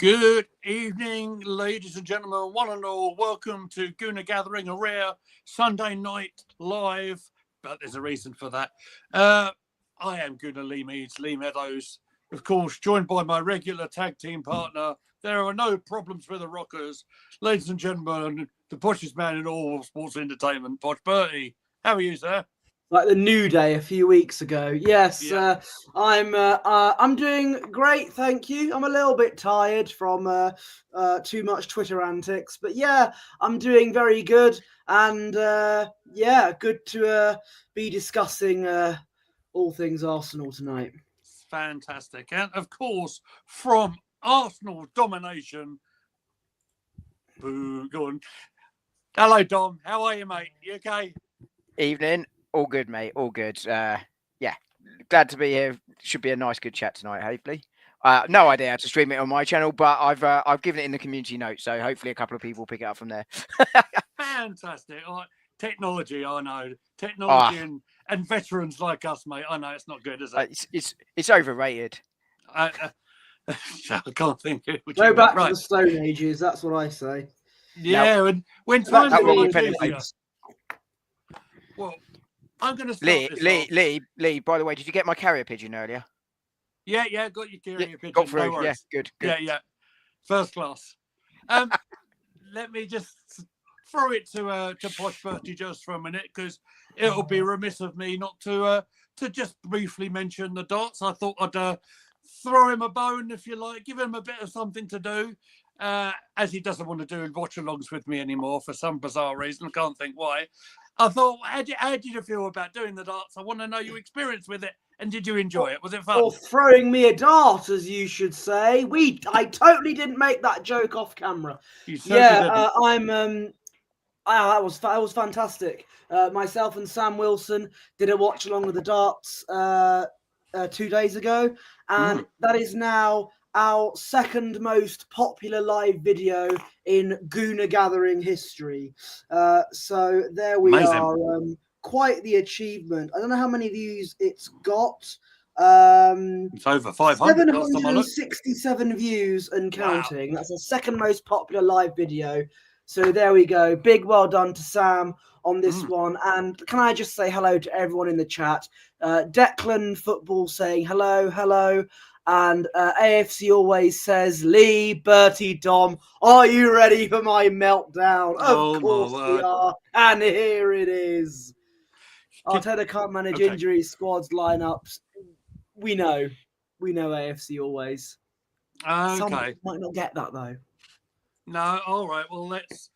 Good evening, ladies and gentlemen, one and all. Welcome to Gooner Gathering, a rare Sunday night live, but there's a reason for that. I am Gooner Lee Meadows, of course, joined by my regular tag team partner. There are no problems with the Rockers. Ladies and gentlemen, the poshest man in all of sports entertainment, Posh Bertie. How are you, sir? Like the New Day a few weeks ago. Yes, Yeah. I'm doing great, thank you. I'm a little bit tired from too much Twitter antics, but yeah, I'm doing very good, and good to be discussing all things Arsenal tonight. Fantastic. And of course, from Arsenal domination, boo, go on. Hello, Dom. How are you, mate? You okay? Evening. All good, mate. All good. Glad to be here. Should be a nice, good chat tonight, hopefully. No idea how to stream it on my channel, but I've given it in the community note, so hopefully a couple of people will pick it up from there. Fantastic. Technology, I know. Technology and veterans like us, mate. I know it's not good, is it? It's overrated. I can't think. Go back to the Stone Ages. That's what I say. Yeah, now, and when times are much easier. Well, I'm going to start Lee, by the way, did you get my carrier pigeon earlier? Yeah, got your carrier pigeon. Got through. No Yeah, good. Yeah. First class. Let me just throw it to Posh Bertie just for a minute, because it'll be remiss of me not to just briefly mention the darts. I thought I'd throw him a bone, if you like, give him a bit of something to do, as he doesn't want to do watch-alongs with me anymore for some bizarre reason. I can't think why. I thought, how did you feel about doing the darts? I want to know your experience with it, and did you enjoy it? Was it fun? Or throwing me a dart, as you should say. I totally didn't make that joke off camera. That was fantastic. Myself and Sam Wilson did a watch along with the darts 2 days ago, and that is now our second most popular live video in Gooner Gathering history. So there we are. Quite the achievement. I don't know how many views it's got. It's over 500. 767 views and counting. Wow. That's the second most popular live video. So there we go. Big well done to Sam on this one. And can I just say hello to everyone in the chat? Declan Football saying hello. And AFC always says, Lee, Bertie, Dom, are you ready for my meltdown? Of course we are. And here it is. Arteta can't manage injuries, squads, lineups. We know AFC always. Okay. Some might not get that, though. No, all right. Well, let's.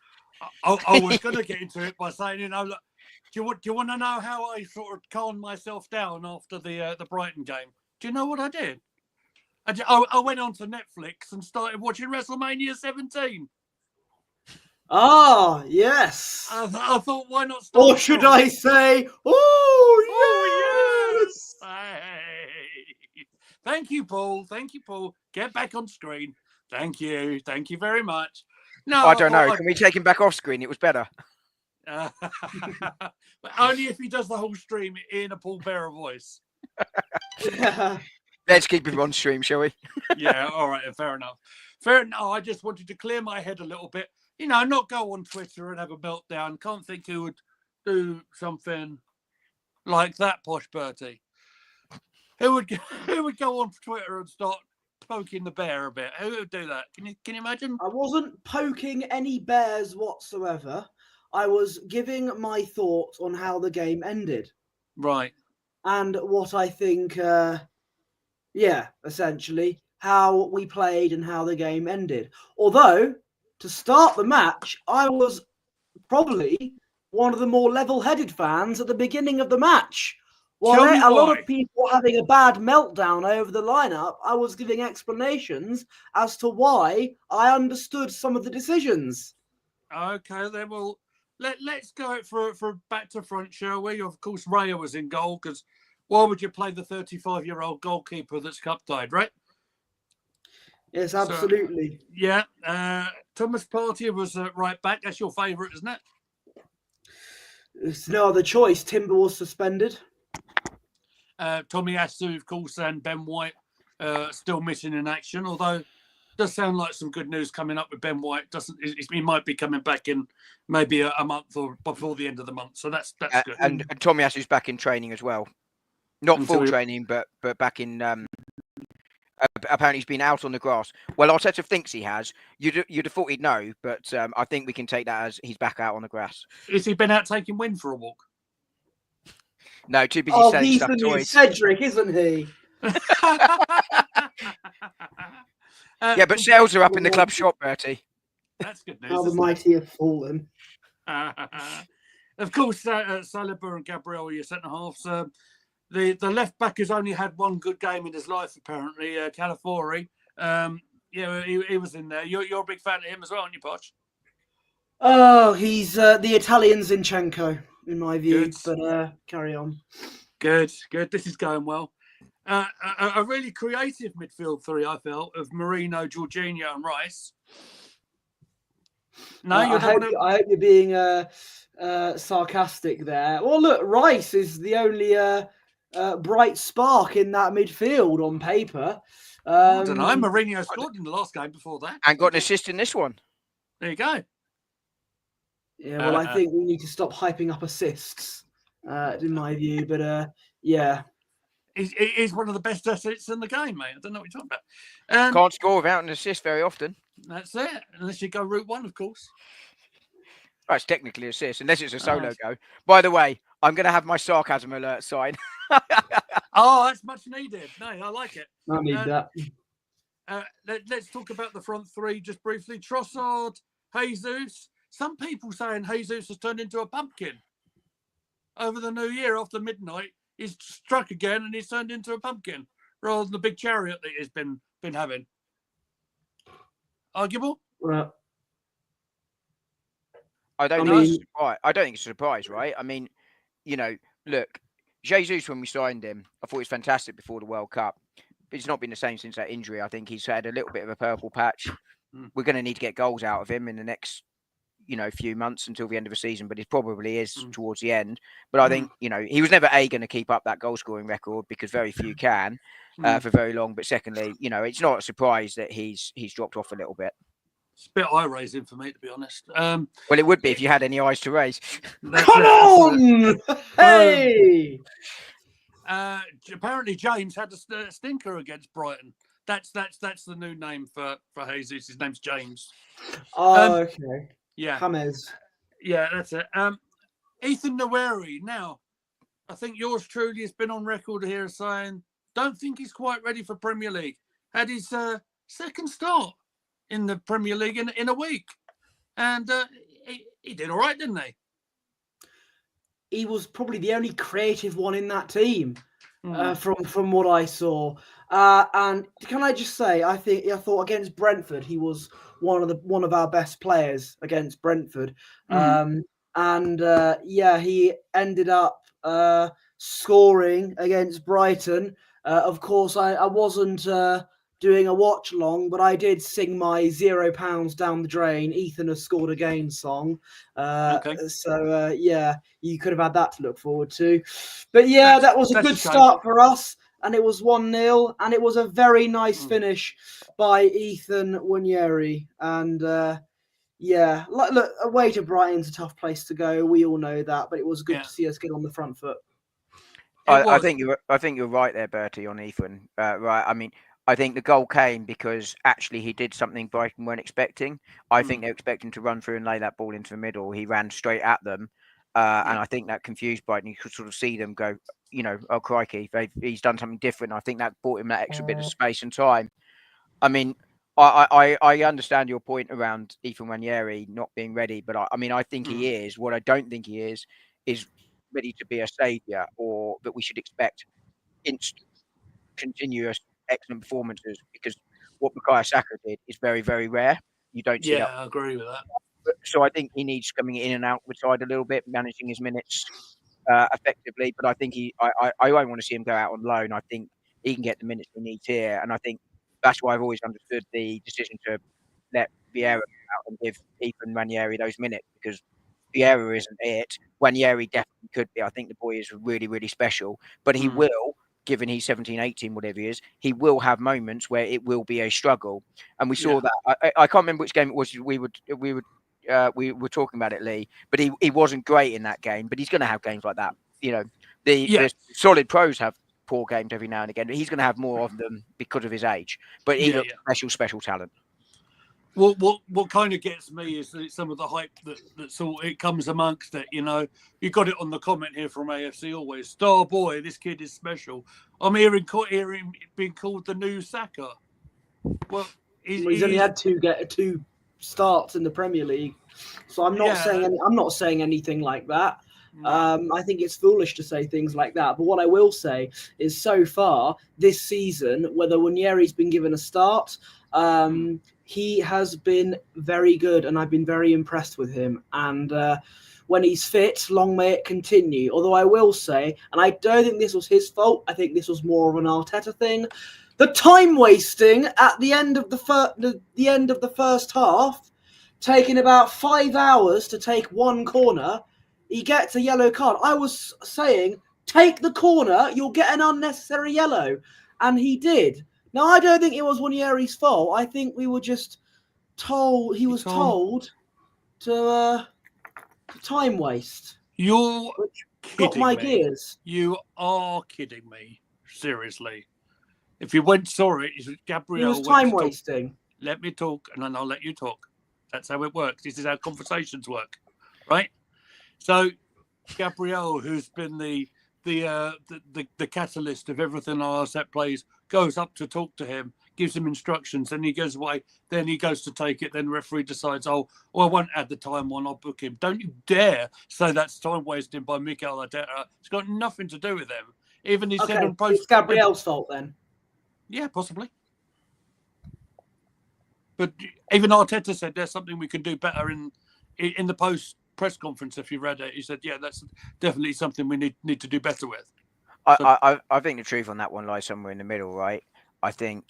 I was going to get into it by saying, look, do you want to know how I sort of calmed myself down after the Brighton game? Do you know what I did? I went on to Netflix and started watching WrestleMania 17. Ah, yes. I thought, why not start? Or should I say, yes! Hey. Thank you, Paul. Get back on screen. Thank you very much. No, I don't know. Can we take him back off screen? It was better. But only if he does the whole stream in a Paul Bearer voice. Let's keep him on stream, shall we? Yeah, all right, fair enough. I just wanted to clear my head a little bit. Not go on Twitter and have a meltdown. Can't think who would do something like that, Posh Bertie. Who would go on Twitter and start poking the bear a bit? Who would do that? Can you imagine? I wasn't poking any bears whatsoever. I was giving my thoughts on how the game ended. Right. And what I think, essentially, how we played and how the game ended. Although, to start the match, I was probably one of the more level-headed fans at the beginning of the match. While a lot of people were having a bad meltdown over the lineup, I was giving explanations as to why I understood some of the decisions. Okay, then let's go for back to front, shall we? Of course, Raya was in goal, because why would you play the 35-year-old goalkeeper that's cup-tied, right? Yes, absolutely. So, Thomas Partey was right back. That's your favourite, isn't it? There's no other choice. Timber was suspended. Tommy Asu, of course, and Ben White still missing in action. Although does sound like some good news coming up with Ben White. He might be coming back in maybe a month or before the end of the month. So that's good. And Tomiyasu back in training as well. Not full training, but back in. Apparently, he's been out on the grass. Well, Arteta thinks he has. You'd have thought he'd know, but I think we can take that as he's back out on the grass. Has he been out taking Win for a walk? No, too busy selling he's stuff the new toys. Cedric, isn't he? Yeah, but sales are up in the club shop, Bertie. That's good news. How the mighty have fallen. Of course, Saliba and Gabriel are your centre halves. The left back has only had one good game in his life, apparently. Calafiori. He was in there. You're a big fan of him as well, aren't you, Poch? Oh, he's the Italian Zinchenko, in my view. Good. But carry on. Good. This is going well. A really creative midfield three, I felt, of Marino, Jorginho, and Rice. No, I hope you're being sarcastic there. Well, look, Rice is the only bright spark in that midfield on paper. I don't know. Mourinho scored in the last game before that. And got an assist in this one. There you go. Yeah, well, I think we need to stop hyping up assists, in my view. But yeah. He's one of the best assets in the game, mate. I don't know what you're talking about. Can't score without an assist very often. That's it. Unless you go route one, of course. Oh, it's technically assist, unless it's a solo go. By the way, I'm going to have my sarcasm alert sign. Oh, that's much needed. No, I like it. I need that. Let's talk about the front three just briefly. Trossard, Jesus. Some people saying Jesus has turned into a pumpkin. Over the new year, after midnight, he's struck again and he's turned into a pumpkin rather than the big chariot that he's been having. Arguable? Well, I don't think it's a surprise, right? I mean, look, Jesus, when we signed him, I thought he was fantastic before the World Cup. But he's not been the same since that injury. I think he's had a little bit of a purple patch. We're going to need to get goals out of him in the next, few months until the end of the season, but it probably is towards the end. But I think, he was never going to keep up that goal scoring record because very few can for very long. But secondly, it's not a surprise that he's dropped off a little bit. It's a bit eye-raising for me, to be honest. Well, it would be if you had any eyes to raise. Come on! Hey! Apparently, James had a stinker against Brighton. That's the new name for Jesus. His name's James. Oh, okay. Yeah. James. Yeah, that's it. Ethan Nwaneri. Now, I think yours truly has been on record here saying, don't think he's quite ready for Premier League. Had his second start in the Premier League in a week. And he did all right, didn't he? He was probably the only creative one in that team, from what I saw. And can I just say, I thought against Brentford he was one of our best players against Brentford. He ended up scoring against Brighton. Of course, I wasn't doing a watch long, but I did sing my £0 down the drain. Ethan has scored again song. Okay. So you could have had that to look forward to. But yeah, that was a good start for us. And it was 1-0. And it was a very nice finish by Ethan Nwaneri. And look, away to Brighton's a tough place to go. We all know that. But it was good to see us get on the front foot. I think you're right there, Bertie, on Ethan. Right. I mean, I think the goal came because actually he did something Brighton weren't expecting. I think they were expecting to run through and lay that ball into the middle. He ran straight at them. And I think that confused Brighton. You could sort of see them go, oh, crikey, he's done something different. I think that bought him that extra bit of space and time. I mean, I understand your point around Ethan Nwaneri not being ready, but I think he is. What I don't think he is ready to be a saviour, or that we should expect instant, continuous, excellent performances, because what Bukayo Saka did is very, very rare. You don't see that. Yeah, I agree with that. So I think he needs coming in and out the side a little bit, managing his minutes effectively. But I think I don't want to see him go out on loan. I think he can get the minutes he needs here, and I think that's why I've always understood the decision to let Vieira out and give Ethan Nwaneri those minutes, because Vieira isn't it. Nwaneri definitely could be. I think the boy is really, really special, but he will given he's 17, 18, whatever he is, he will have moments where it will be a struggle. And we saw that. I can't remember which game it was. We were talking about it, Lee, but he wasn't great in that game. But he's going to have games like that. You know, the solid pros have poor games every now and again. But he's going to have more of them because of his age. But he looks special talent. Well, what kind of gets me is that some of the hype that sort it comes amongst it. You know, you got it on the comment here from AFC always. Star boy, this kid is special. I'm hearing being called the new Saka. Well, he's only had two starts in the Premier League, so I'm not saying anything like that. I think it's foolish to say things like that. But what I will say is, so far this season, whether Wanyeri's been given a start, he has been very good, and I've been very impressed with him. And when he's fit, long may it continue. Although I will say, and I don't think this was his fault, I think this was more of an Arteta thing. The time wasting at the end of the first half, taking about 5 hours to take one corner, he gets a yellow card. I was saying, take the corner, you'll get an unnecessary yellow, and he did. Now, I don't think it was Wanyeri's fault. I think we were just told. He was told to time waste. You're got my gears. You are kidding me. Seriously. If you saw it, Gabriel. He was time wasting. Let me talk, and then I'll let you talk. That's how it works. This is how conversations work, right? So, Gabriel, who's been the catalyst of everything our set plays, goes up to talk to him, gives him instructions, then he goes away, then he goes to take it, then the referee decides, I won't add the time on, I'll book him. Don't you dare say that's time wasting by Mikel Arteta. It's got nothing to do with him. Even he said on post. It's Gabriel's fault then. Yeah, possibly. But even Arteta said there's something we can do better in the post press conference. If you read it, he said, yeah, that's definitely something we need to do better with. I think the truth on that one lies somewhere in the middle, right? I think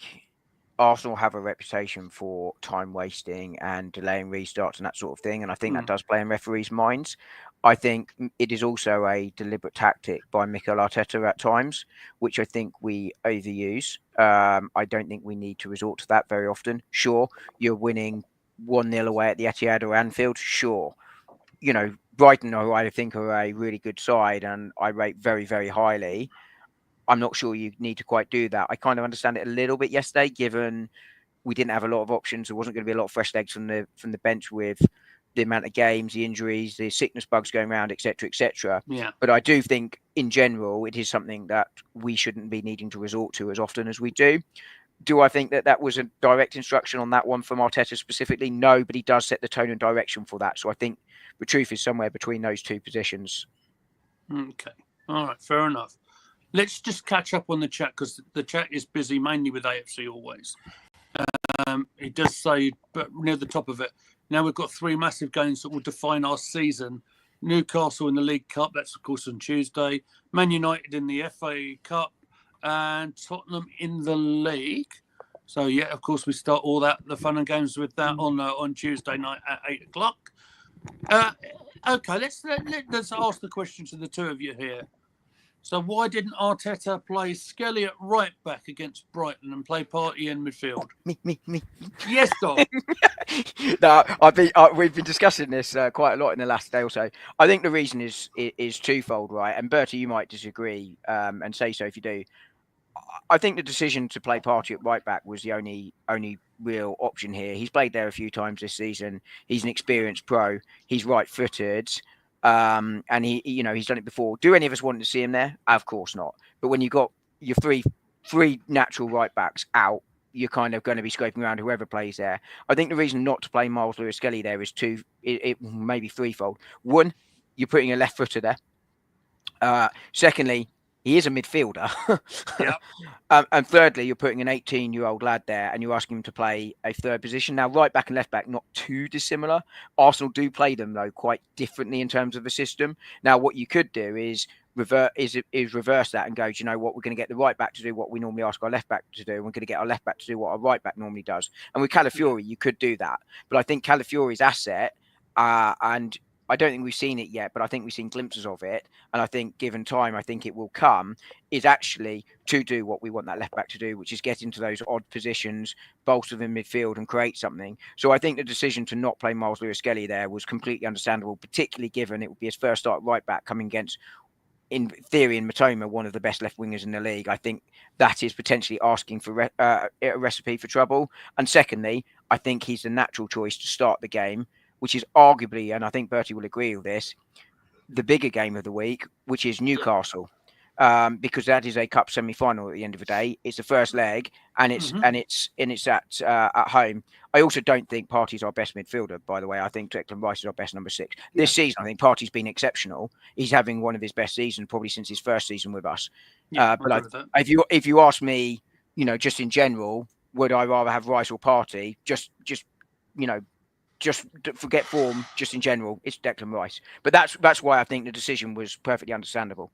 Arsenal have a reputation for time wasting and delaying restarts and that sort of thing, and I think that does play in referees' minds. I think it is also a deliberate tactic by Mikel Arteta at times, which I think we overuse. I don't think we need to resort to that very often. Sure, you're winning 1-0 away at the Etihad or Anfield. Sure, you know, Brighton, who I think are a really good side and I rate very, very highly. I'm not sure you need to quite do that. I kind of understand it a little bit yesterday, given we didn't have a lot of options. There wasn't going to be a lot of fresh legs from the bench with the amount of games, the injuries, the sickness bugs going around, etc., etc. Yeah. But I do think, in general, it is something that we shouldn't be needing to resort to as often as we do. Do I think that was a direct instruction on that one from Arteta specifically? No, but he does set the tone and direction for that. So I think the truth is somewhere between those two positions. Okay. All right. Fair enough. Let's just catch up on the chat, because the chat is busy mainly with AFC always. It does say, but near the top of it, now we've got 3 massive games that will define our season. Newcastle in the League Cup, that's of course on Tuesday. Man United in the FA Cup, and Tottenham in the league. So yeah, of course we start all the fun and games with that on Tuesday night at 8:00. Okay, let's ask the question to the two of you here. So why didn't Arteta play Skelly at right back against Brighton and play Partey in midfield? Me. Yes, Dom. No, we've been discussing this quite a lot in the last day or so. I think the reason is twofold, right? And Bertie, you might disagree, and say so if you do. I think the decision to play Partey at right back was the only real option here. He's played there a few times this season. He's an experienced pro. He's right-footed. And he's done it before. Do any of us want to see him there? Of course not. But when you've got your three natural right backs out, you're kind of going to be scraping around whoever plays there. I think the reason not to play Miles Lewis-Skelly there is maybe threefold. One, you're putting a left footer there. Secondly, he is a midfielder. Yeah. And thirdly, you're putting an 18-year-old lad there and you're asking him to play a third position. Now, right back and left back, not too dissimilar. Arsenal do play them, though, quite differently in terms of the system. Now, what you could do is reverse that and go, do you know what? We're going to get the right back to do what we normally ask our left back to do. And we're going to get our left back to do what our right back normally does. And with Calafiori, you could do that. But I think Calafiori's asset, and I don't think we've seen it yet, but I think we've seen glimpses of it. And I think given time, I think it will come, is actually to do what we want that left back to do, which is get into those odd positions, bolster the midfield and create something. So I think the decision to not play Miles Lewis-Skelly there was completely understandable, particularly given it would be his first start right back coming against, in theory, in Matoma, one of the best left wingers in the league. I think that is potentially asking for a recipe for trouble. And secondly, I think he's the natural choice to start the game, which is arguably, and I think Bertie will agree with this, the bigger game of the week, which is Newcastle. Because that is a cup semi-final at the end of the day. It's the first leg, and it's at home. I also don't think Partey's our best midfielder, by the way. I think Declan Rice is our best number 6. This season, I think Partey's been exceptional. He's having one of his best seasons, probably since his first season with us. But if you ask me, just in general, would I rather have Rice or Partey? Just forget form. Just in general, it's Declan Rice. But that's why I think the decision was perfectly understandable.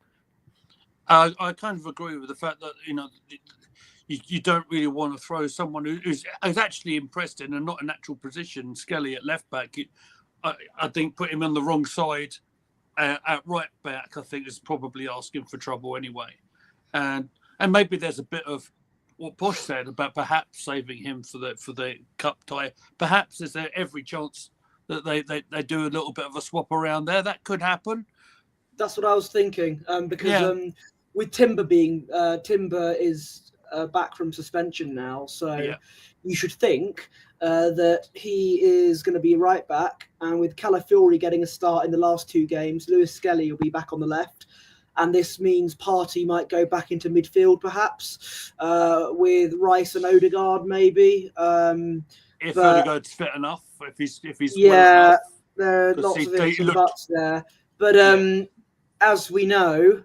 I kind of agree with the fact that you don't really want to throw someone who's actually impressed in and not a natural position. Skelly at left back, I think put him on the wrong side at right back. I think is probably asking for trouble anyway, and maybe there's a bit of what Posh said about perhaps saving him for the cup tie. Perhaps is there every chance that they do a little bit of a swap around there? That could happen. That's what I was thinking. Because with Timber Timber is back from suspension now, so you should think that he is going to be right back. And with Calafiori getting a start in the last 2 games, Lewis-Skelly will be back on the left. And this means Partey might go back into midfield, perhaps, with Rice and Odegaard, maybe. If Odegaard's fit enough, if he's well enough, there are lots of ifs and buts there. But as we know,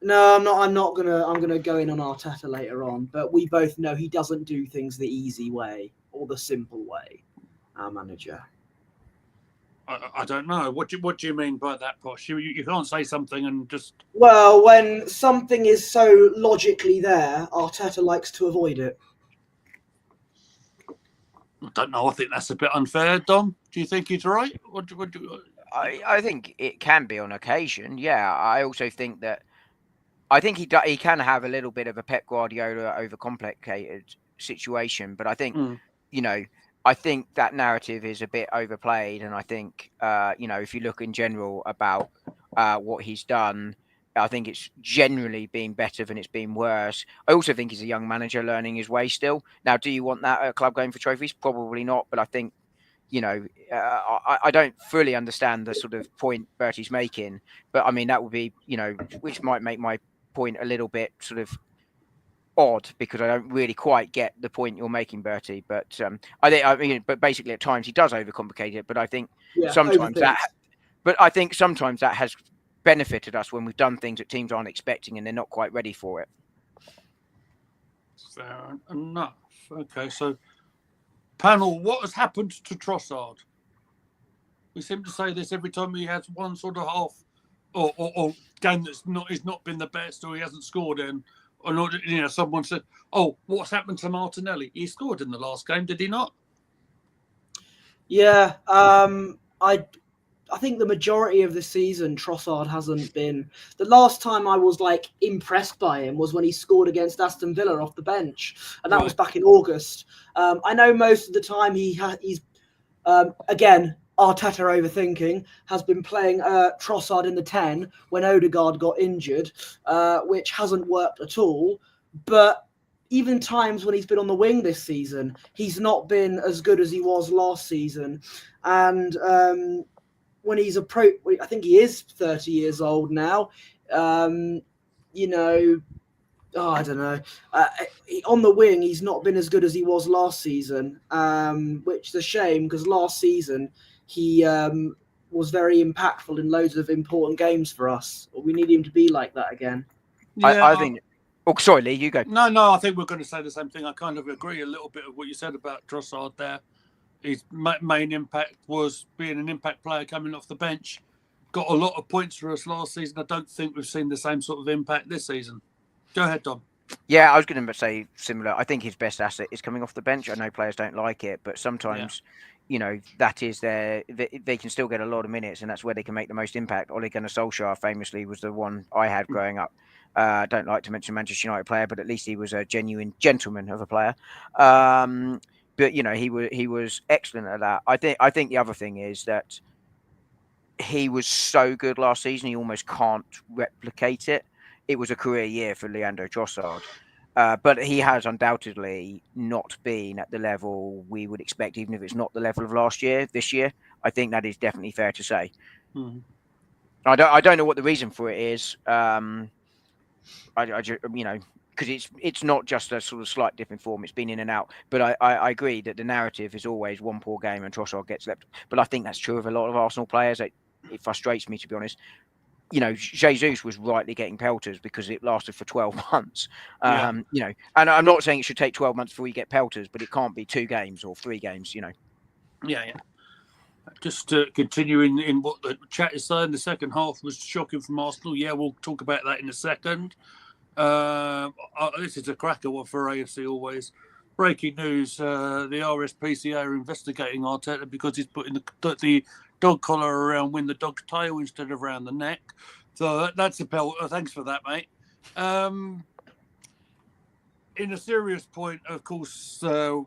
I'm gonna go in on Arteta later on. But we both know he doesn't do things the easy way or the simple way. Our manager. I don't know. What do you mean by that, Posh? You can't say something and just... Well, when something is so logically there, Arteta likes to avoid it. I don't know. I think that's a bit unfair, Dom. Do you think he's right? I think it can be on occasion. Yeah, I also think that he can have a little bit of a Pep Guardiola overcomplicated situation, but I think I think that narrative is a bit overplayed, and I think if you look in general about what he's done, I think it's generally been better than it's been worse. I also think he's a young manager learning his way still. Now, do you want that at a club going for trophies? Probably not, but I think I don't fully understand the sort of point Bertie's making, but I mean that would be which might make my point a little bit sort of odd, because I don't really quite get the point you're making, Bertie. But but basically at times he does overcomplicate it. But I think sometimes that has benefited us when we've done things that teams aren't expecting and they're not quite ready for it. Fair enough. Okay, so panel, what has happened to Trossard? We seem to say this every time he has one sort of half or game that's not been the best, or he hasn't scored in. Or not, someone said, "Oh, what's happened to Martinelli? He scored in the last game, did he not?" Yeah, I think the majority of the season, Trossard hasn't been. The last time I was impressed by him was when he scored against Aston Villa off the bench, and that was back in August. I know most of the time he's again. Arteta overthinking has been playing Trossard in the 10 when Odegaard got injured, which hasn't worked at all. But even times when he's been on the wing this season, he's not been as good as he was last season. And when he's I think he is 30 years old now. I don't know. On the wing, he's not been as good as he was last season, which is a shame because last season he was very impactful in loads of important games for us. We need him to be like that again. Yeah, I think... Oh, sorry, Lee, you go. No, I think we're going to say the same thing. I kind of agree a little bit of what you said about Trossard there. His main impact was being an impact player coming off the bench. Got a lot of points for us last season. I don't think we've seen the same sort of impact this season. Go ahead, Dom. Yeah, I was going to say similar. I think his best asset is coming off the bench. I know players don't like it, but sometimes, that is they can still get a lot of minutes, and that's where they can make the most impact. Ole Gunnar Solskjaer famously was the one I had growing up. I don't like to mention Manchester United player, but at least he was a genuine gentleman of a player. But he was excellent at that. I think the other thing is that he was so good last season, he almost can't replicate it. It was a career year for Leandro Trossard. But he has undoubtedly not been at the level we would expect, even if it's not the level of this year. I think that is definitely fair to say. Mm-hmm. I don't know what the reason for it is. Because it's not just a sort of slight dip in form; it's been in and out. But I agree that the narrative is always one poor game and Trossard gets left. But I think that's true of a lot of Arsenal players. It frustrates me, to be honest. Jesus was rightly getting pelters because it lasted for 12 months. And I'm not saying it should take 12 months before you get pelters, but it can't be 2 games or 3 games. Yeah. Just to continue in what the chat is saying, the second half was shocking from Arsenal. Yeah, we'll talk about that in a second. This is a cracker one for AFC always. Breaking news, the RSPCA are investigating Arteta because he's putting the dog collar around the dog's tail instead of around the neck. So that's a belt. Thanks for that, mate. In a serious point, of course, you've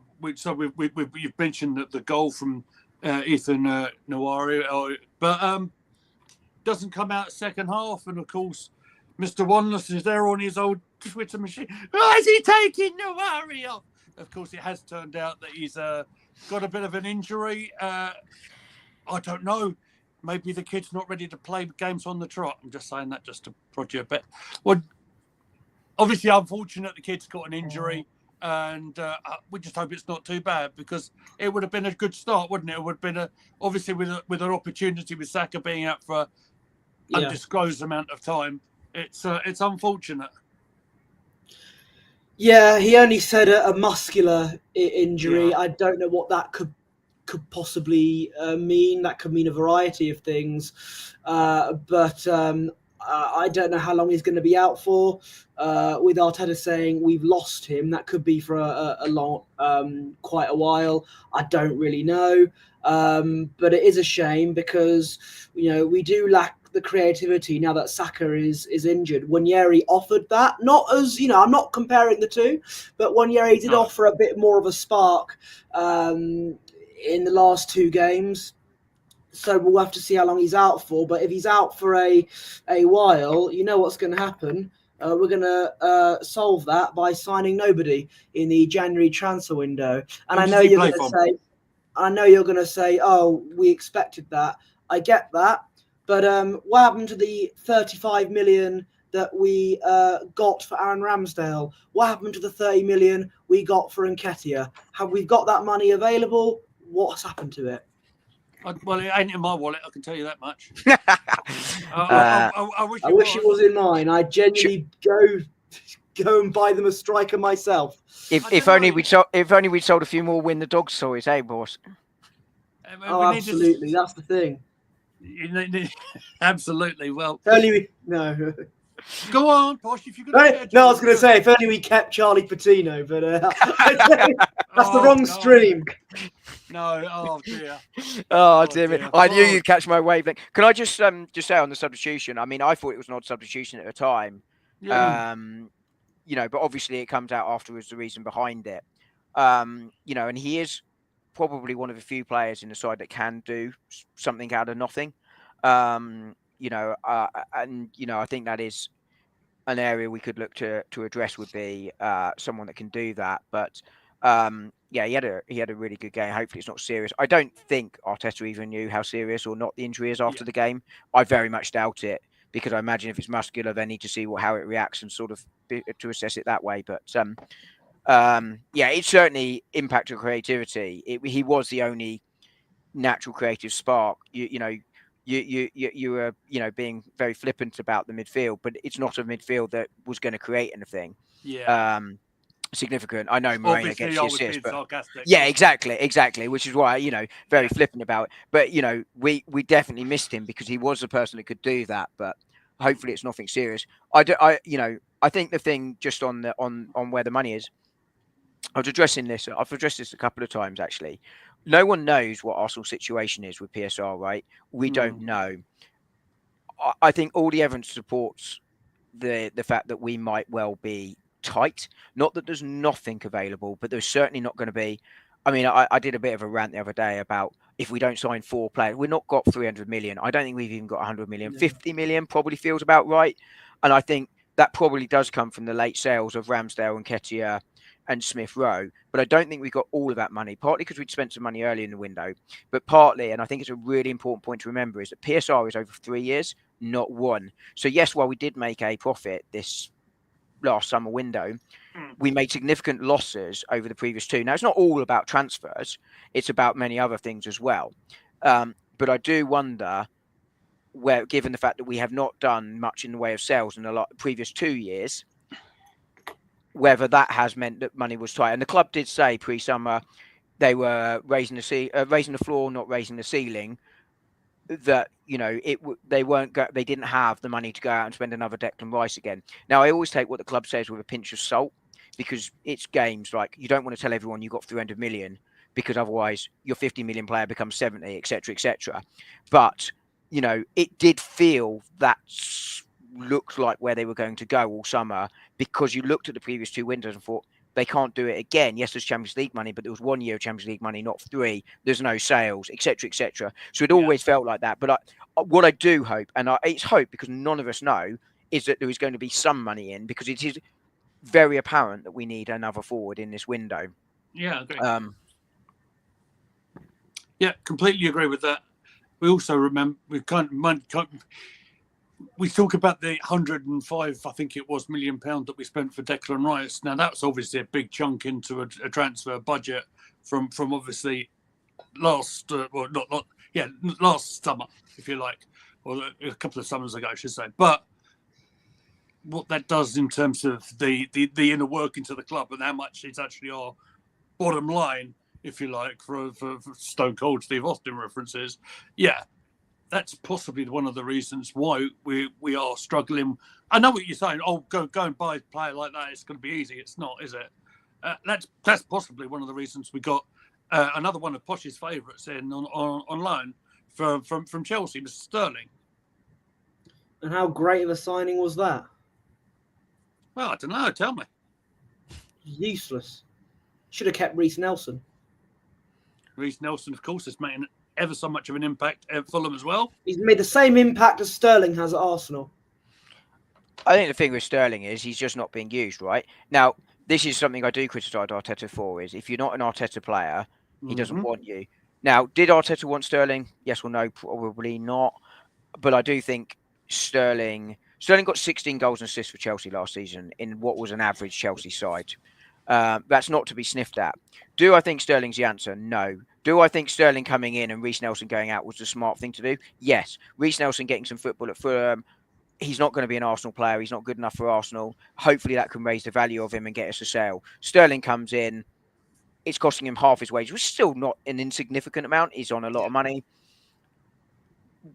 mentioned that the goal from Ethan Nwari, but doesn't come out second half, and of course, Mr. Wanless is there on his old Twitter machine. Why is he taking Nwari off? Of course, it has turned out that he's got a bit of an injury. I don't know. Maybe the kid's not ready to play games on the trot. I'm just saying that just to prod you a bit. Well, obviously, unfortunate the kid's got an injury, and we just hope it's not too bad because it would have been a good start, wouldn't it? It would have been obviously with an opportunity with Saka being out for undisclosed amount of time. It's unfortunate. Yeah, he only said a muscular injury. Yeah. I don't know what that could possibly mean. That could mean a variety of things, but I don't know how long he's going to be out for. With Arteta saying we've lost him, that could be for a long, quite a while. I don't really know, but it is a shame because we do lack the creativity now that Saka is injured. Wanyeri offered that, not as I'm not comparing the two, but Wanyeri did offer a bit more of a spark in the last 2 games. So we'll have to see how long he's out for. But if he's out for a while, what's going to happen. We're going to solve that by signing nobody in the January transfer window. And I know you're going to say, "Oh, we expected that." I get that. But what happened to the 35 million that we got for Aaron Ramsdale? What happened to the 30 million we got for Nketiah? Have we got that money available? What's happened to it? Well, it ain't in my wallet, I can tell you that much. I wish it was in mine. I genuinely go and buy them a striker myself. If only we'd sold a few more Win the Dogs toys, boss? Absolutely. That's the thing. Absolutely. Well, no. Go on, Posh. If you could. I was going to say if only we kept Charlie Patino, but that's the wrong stream. No, oh dear. Oh dear. I knew you'd catch my wavelength. Can I just say on the substitution? I mean, I thought it was an odd substitution at the time. Yeah. But obviously it comes out afterwards the reason behind it. And he is probably one of the few players in the side that can do something out of nothing. I think that is an area we could look to address would be someone that can do that. But he had a really good game. Hopefully it's not serious. I don't think Arteta even knew how serious or not the injury is after the game. I very much doubt it because I imagine if it's muscular, they need to see how it reacts and sort of to assess it that way. But it certainly impacted creativity. He was the only natural creative spark. You were being very flippant about the midfield, but it's not a midfield that was going to create anything significant. I know Moreno gets the assist, but exactly, which is why very flippant about it. But we definitely missed him because he was the person that could do that. But hopefully it's nothing serious. I think the thing just on where the money is. I've addressed this a couple of times actually. no one knows what Arsenal's situation is with PSR, right? We don't know. I think all the evidence supports the fact that we might well be tight. Not that there's nothing available, but there's certainly not going to be. I mean, I did a bit of a rant the other day about if we don't sign 4 players, we've not got 300 million. I don't think we've even got 100 million. 50 million probably feels about right. And I think that probably does come from the late sales of Ramsdale and Nketiah and Smith Rowe. But I don't think we got all of that money, partly because we'd spent some money early in the window, but partly, and I think it's a really important point to remember, is that PSR is over 3 years, not 1. So yes, while we did make a profit this last summer window, we made significant losses over the previous 2. Now, it's not all about transfers. It's about many other things as well. But I do wonder, where, given the fact that we have not done much in the way of sales in the previous 2 years, whether that has meant that money was tight. And the club did say pre-summer they were raising the floor, not raising the ceiling. That, you know, they didn't have the money to go out and spend another Declan Rice again. Now, I always take what the club says with a pinch of salt, because it's games. Like, you don't want to tell everyone you got 300 million, because otherwise your 50 million player becomes 70, etc., etc. But, you know, it did feel that looked like where they were going to go all summer, because you looked at the previous 2 windows and thought, they can't do it again. Yes, there's Champions League money, but there was 1 year of Champions League money, not 3. There's no sales, etc., etc. So it always felt like that. But what I do hope, and it's hope because none of us know, is that there is going to be some money in, because it is very apparent that we need another forward in this window. Yeah, I agree. Yeah, completely agree with that. We also remember we talk about the 105, I think it was, £1 million that we spent for Declan Rice. Now, that's obviously a big chunk into a transfer budget from obviously last summer, if you like, or a couple of summers ago, I should say. But what that does in terms of the inner workings of the club and how much it's actually our bottom line, if you like, for Stone Cold Steve Austin references, that's possibly one of the reasons why we are struggling. I know what you're saying. Oh, go and buy a player like that. It's going to be easy. It's not, is it? That's possibly one of the reasons we got another one of Posh's favourites in on loan from Chelsea, Mr. Sterling. And how great of a signing was that? Well, I don't know. Tell me. Useless. Should have kept Reece Nelson. Reece Nelson, of course, is making ever so much of an impact at Fulham as well. He's made the same impact as Sterling has at Arsenal. I think the thing with Sterling is he's just not being used, right? Now, this is something I do criticise Arteta for, is if you're not an Arteta player, he doesn't want you. Now, did Arteta want Sterling? Yes or no? Probably not. But I do think Sterling got 16 goals and assists for Chelsea last season in what was an average Chelsea side. That's not to be sniffed at. Do I think Sterling's the answer? No. Do I think Sterling coming in and Reece Nelson going out was the smart thing to do? Yes. Reece Nelson getting some football at Fulham. He's not going to be an Arsenal player. He's not good enough for Arsenal. Hopefully that can raise the value of him and get us a sale. Sterling comes in. It's costing him half his wage, which is still not an insignificant amount. He's on a lot of money.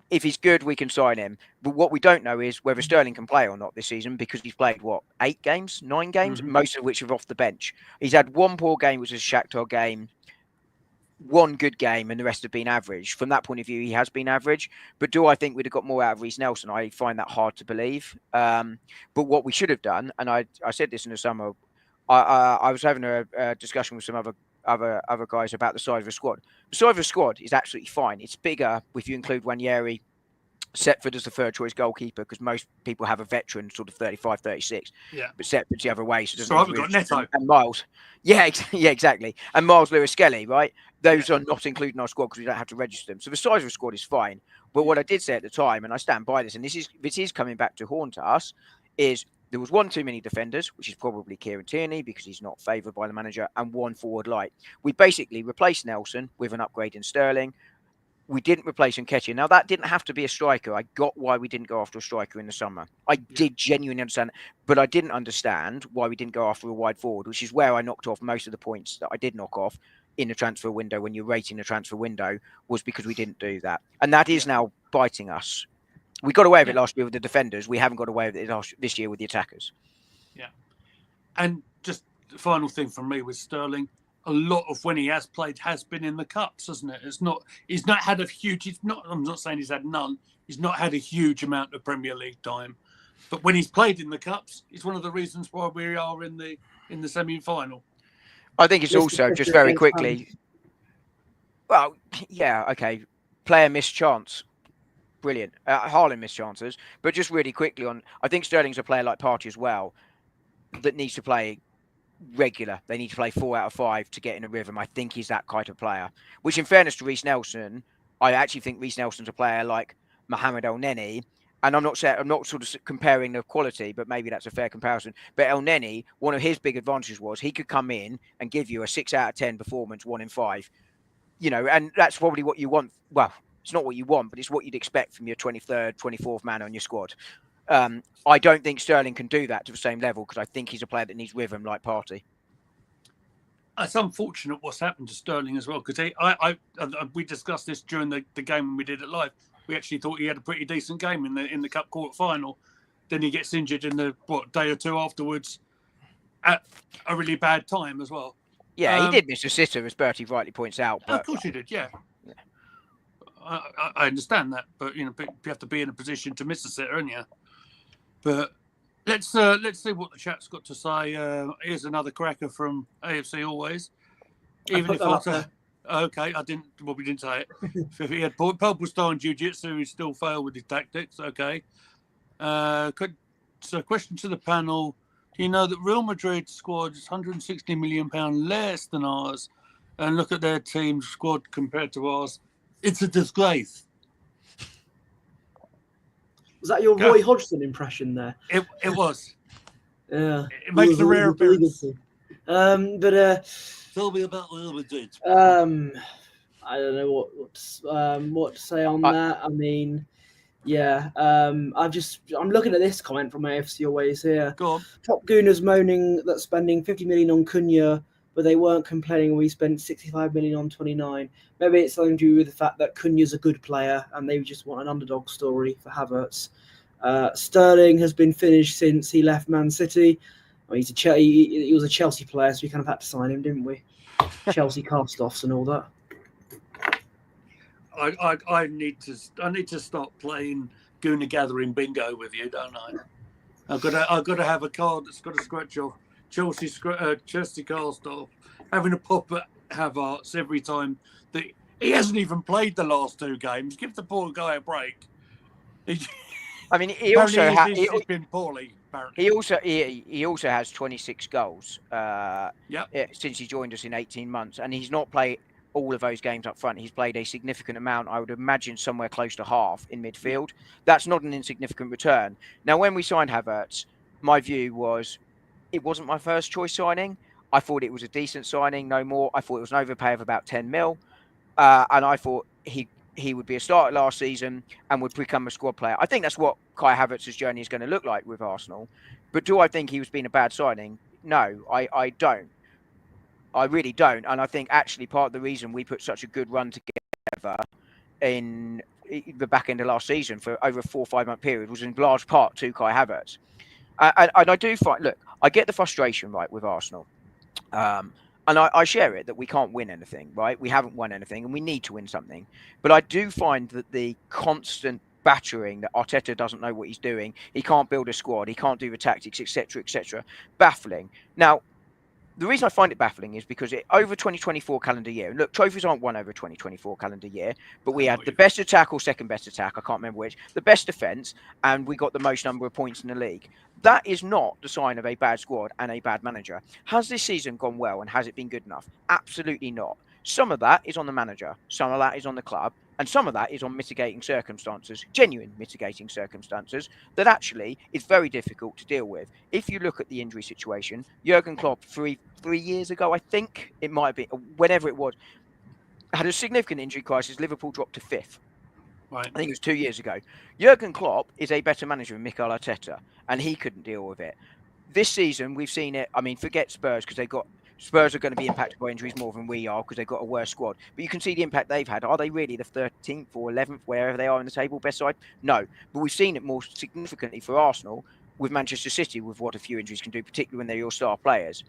If he's good, we can sign him. But what we don't know is whether Sterling can play or not this season, because he's played, 8 games, 9 games, most of which are off the bench. He's had 1 poor game, which is a Shakhtar game, 1 good game, and the rest have been average. From that point of view, he has been average. But do I think we'd have got more out of Reece Nelson? I find that hard to believe. But what we should have done, and I said this in the summer, I was having a discussion with some other guys about the size of the squad. The size of the squad is absolutely fine. It's bigger if you include Ranieri, Setford as the third choice goalkeeper, because most people have a veteran sort of 35, 36. Yeah. But Setford's the other way. So I've got Neto. And Miles. Yeah, exactly. And Miles Lewis-Skelly, right? Those are not included in our squad because we don't have to register them. So the size of the squad is fine. But what I did say at the time, and I stand by this, and this is coming back to haunt us, is there was 1 too many defenders, which is probably Kieran Tierney because he's not favoured by the manager, and 1 forward light. We basically replaced Nelson with an upgrade in Sterling. We didn't replace Nketiah. Now, that didn't have to be a striker. I got why we didn't go after a striker in the summer. I did genuinely understand, but I didn't understand why we didn't go after a wide forward, which is where I knocked off most of the points that I did knock off in the transfer window when you're rating the transfer window, was because we didn't do that. And that is now biting us. We got away with it last year with the defenders. We haven't got away with it this year with the attackers. Yeah. And just the final thing from me with Sterling, a lot of when he has played has been in the cups, hasn't it? He's not had a huge. I'm not saying he's had none. He's not had a huge amount of Premier League time, but when he's played in the cups, it's one of the reasons why we are in the semi-final. I think it's also just very quickly. Well, yeah, okay. Player missed chance. Brilliant. Haaland missed chances, but just really quickly on, I think Sterling's a player like Partey as well that needs to play regular. They need to play 4 out of 5 to get in a rhythm. I think he's that kind of player. Which, in fairness to Reece Nelson, I actually think Reece Nelson's a player like Mohamed El Neni. And I'm not sort of comparing the quality, but maybe that's a fair comparison. But El Neni, one of his big advantages was he could come in and give you a 6 out of 10 performance, 1 in 5. You know, and that's probably what you want. Well, it's not what you want, but it's what you'd expect from your 23rd, 24th man on your squad. I don't think Sterling can do that to the same level because I think he's a player that needs rhythm like Partey. It's unfortunate what's happened to Sterling as well because we discussed this during the game when we did it live. We actually thought he had a pretty decent game in the cup quarter final. Then he gets injured in the day or two afterwards at a really bad time as well. Yeah, he did miss a sitter, as Bertie rightly points out. But, of course he did, yeah. I understand that, but you have to be in a position to miss a sitter, don't you? But let's see what the chat's got to say. Here's another cracker from AFC Always. Even if okay, we didn't say it. If he had purple star in jiu-jitsu, he still failed with his tactics. Okay. So, question to the panel. Do you know that Real Madrid's squad is £160 million less than ours? And look at their team squad compared to ours. It's a disgrace. Was that your Roy Hodgson impression there? It was. Yeah. It makes a rare appearance. Tell me about Real Madrid. I don't know what to say on that. I mean, yeah. I'm looking at this comment from AFC Always here. Go on. Top Gooners moaning that spending 50 million on Cunha, but they weren't complaining when we spent 65 million on 29. Maybe it's something to do with the fact that Cunha's a good player and they just want an underdog story for Havertz. Sterling has been finished since he left Man City. I mean, he was a Chelsea player, so we kind of had to sign him, didn't we? Chelsea cast-offs and all that. I need to start playing Gooner Gathering Bingo with you, don't I? I've got to have a card that's got a scratch off Chelsea cast-off, having a pop at Havertz every time that he hasn't even played the last 2 games. Give the poor guy a break. I mean, he's been poorly. Apparently. He also has 26 goals. Since he joined us in 18 months, and he's not played all of those games up front. He's played a significant amount. I would imagine somewhere close to half in midfield. That's not an insignificant return. Now, when we signed Havertz, my view was it wasn't my first choice signing. I thought it was a decent signing, no more. I thought it was an overpay of about 10 mil, and I thought he would be a starter last season and would become a squad player. I think that's what Kai Havertz's journey is going to look like with Arsenal. But do I think he was being a bad signing? No, I don't. I really don't. And I think actually part of the reason we put such a good run together in the back end of last season for over a 4 or 5 month period was in large part to Kai Havertz. And I do find, look, I get the frustration, right, with Arsenal. And I share it that we can't win anything, right? We haven't won anything and we need to win something. But I do find that the constant battering that Arteta doesn't know what he's doing, he can't build a squad, he can't do the tactics, etc., baffling. Now, the reason I find it baffling is because over 2024 calendar year, look, trophies aren't won over 2024 calendar year, but we had the best attack or second best attack, I can't remember which, the best defence, and we got the most number of points in the league. That is not the sign of a bad squad and a bad manager. Has this season gone well and has it been good enough? Absolutely not. Some of that is on the manager, some of that is on the club, and some of that is on mitigating circumstances, genuine mitigating circumstances, that actually is very difficult to deal with. If you look at the injury situation, Jurgen Klopp, 3 years ago, I think, it might be, whenever it was, had a significant injury crisis. Liverpool dropped to 5th. Right. I think it was 2 years ago. Jurgen Klopp is a better manager than Mikel Arteta, and he couldn't deal with it. This season, we've seen it. I mean, forget Spurs, because Spurs are going to be impacted by injuries more than we are because they've got a worse squad. But you can see the impact they've had. Are they really the 13th or 11th, wherever they are in the table, best side? No. But we've seen it more significantly for Arsenal with Manchester City, with what a few injuries can do, particularly when they're your star players.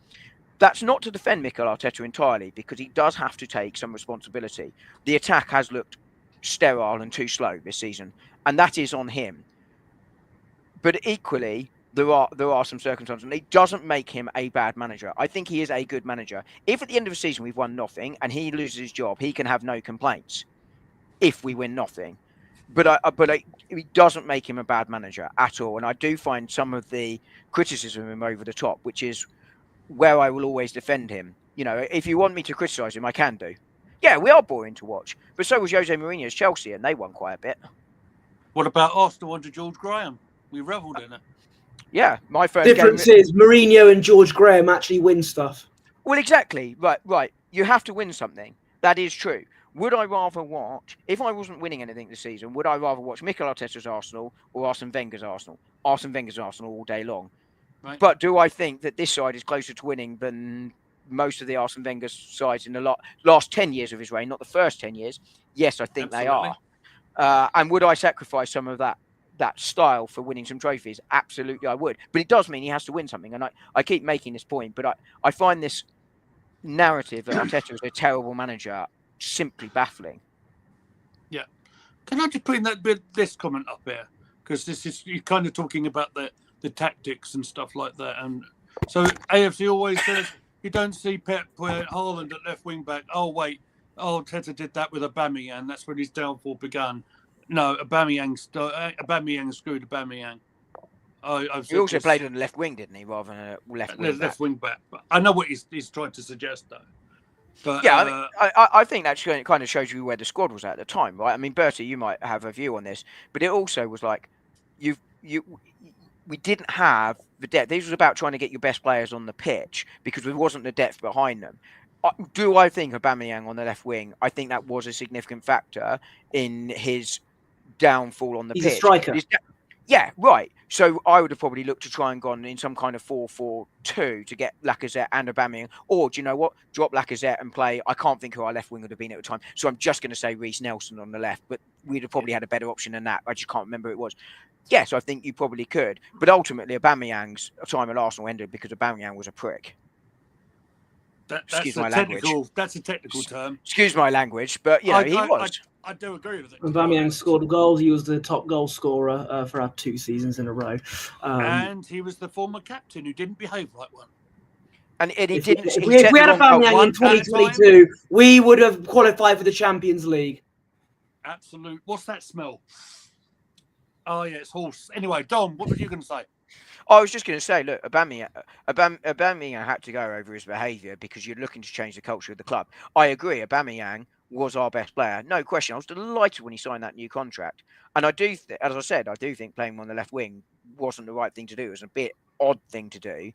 That's not to defend Mikel Arteta entirely, because he does have to take some responsibility. The attack has looked sterile and too slow this season, and that is on him. But equally, there are some circumstances, and it doesn't make him a bad manager. I think he is a good manager. If at the end of the season we've won nothing and he loses his job, he can have no complaints. If we win nothing, it doesn't make him a bad manager at all. And I do find some of the criticism of him over the top, which is where I will always defend him. You know, if you want me to criticise him, I can do. Yeah, we are boring to watch, but so was Jose Mourinho's Chelsea, and they won quite a bit. What about Arsenal under George Graham? We revelled in it. Yeah, my first Difference game... is Mourinho and George Graham actually win stuff. Well, exactly. Right. You have to win something. That is true. Would I rather watch, if I wasn't winning anything this season, would I rather watch Mikel Arteta's Arsenal or Arsene Wenger's Arsenal? Arsene Wenger's Arsenal all day long. Right. But do I think that this side is closer to winning than most of the Arsene Wenger's sides in the last 10 years of his reign, not the first 10 years? Yes, I think Absolutely. they are. And would I sacrifice some of that style for winning some trophies? Absolutely, I would. But it does mean he has to win something. And I keep making this point, but I find this narrative that Arteta is a terrible manager simply baffling. Yeah. Can I just put in this comment up here? Because this is, you're kind of talking about the tactics and stuff like that. And so AFC always says you don't see Pep put Haaland at left wing back. Oh, wait. Oh, Arteta did that with Aubameyang. That's when his downfall began. No, Aubameyang screwed Aubameyang. He also played on the left wing, didn't he, rather than a left wing back. But I know what he's trying to suggest, though. But yeah, I think that kind of shows you where the squad was at the time, right? I mean, Bertie, you might have a view on this, but it also was like we didn't have the depth. This was about trying to get your best players on the pitch because there wasn't the depth behind them. Do I think Aubameyang on the left wing? I think that was a significant factor in his downfall on the pitch. He's a striker. Yeah, right. So I would have probably looked to try and gone in some kind of 4-4-2 to get Lacazette and Aubameyang. Or do you know what? Drop Lacazette and play. I can't think who our left wing would have been at the time. So I'm just going to say Reece Nelson on the left. But we'd have probably had a better option than that. I just can't remember who it was. Yes, I think you probably could. But ultimately, Aubameyang's time at Arsenal ended because Aubameyang was a prick. That's a technical term. Excuse my language, but he was. I do agree with it. Aubameyang scored goals. He was the top goal scorer for our 2 seasons in a row. And he was the former captain who didn't behave like one. And he if didn't. We had Aubameyang in 2022, we would have qualified for the Champions League. Absolute. What's that smell? Oh, yeah, it's horse. Anyway, Dom, what were you going to say? I was just going to say, look, Aubameyang had to go over his behaviour because you're looking to change the culture of the club. I agree, Aubameyang was our best player. No question. I was delighted when he signed that new contract. And I do, as I said, I do think playing him on the left wing wasn't the right thing to do. It was a bit odd thing to do.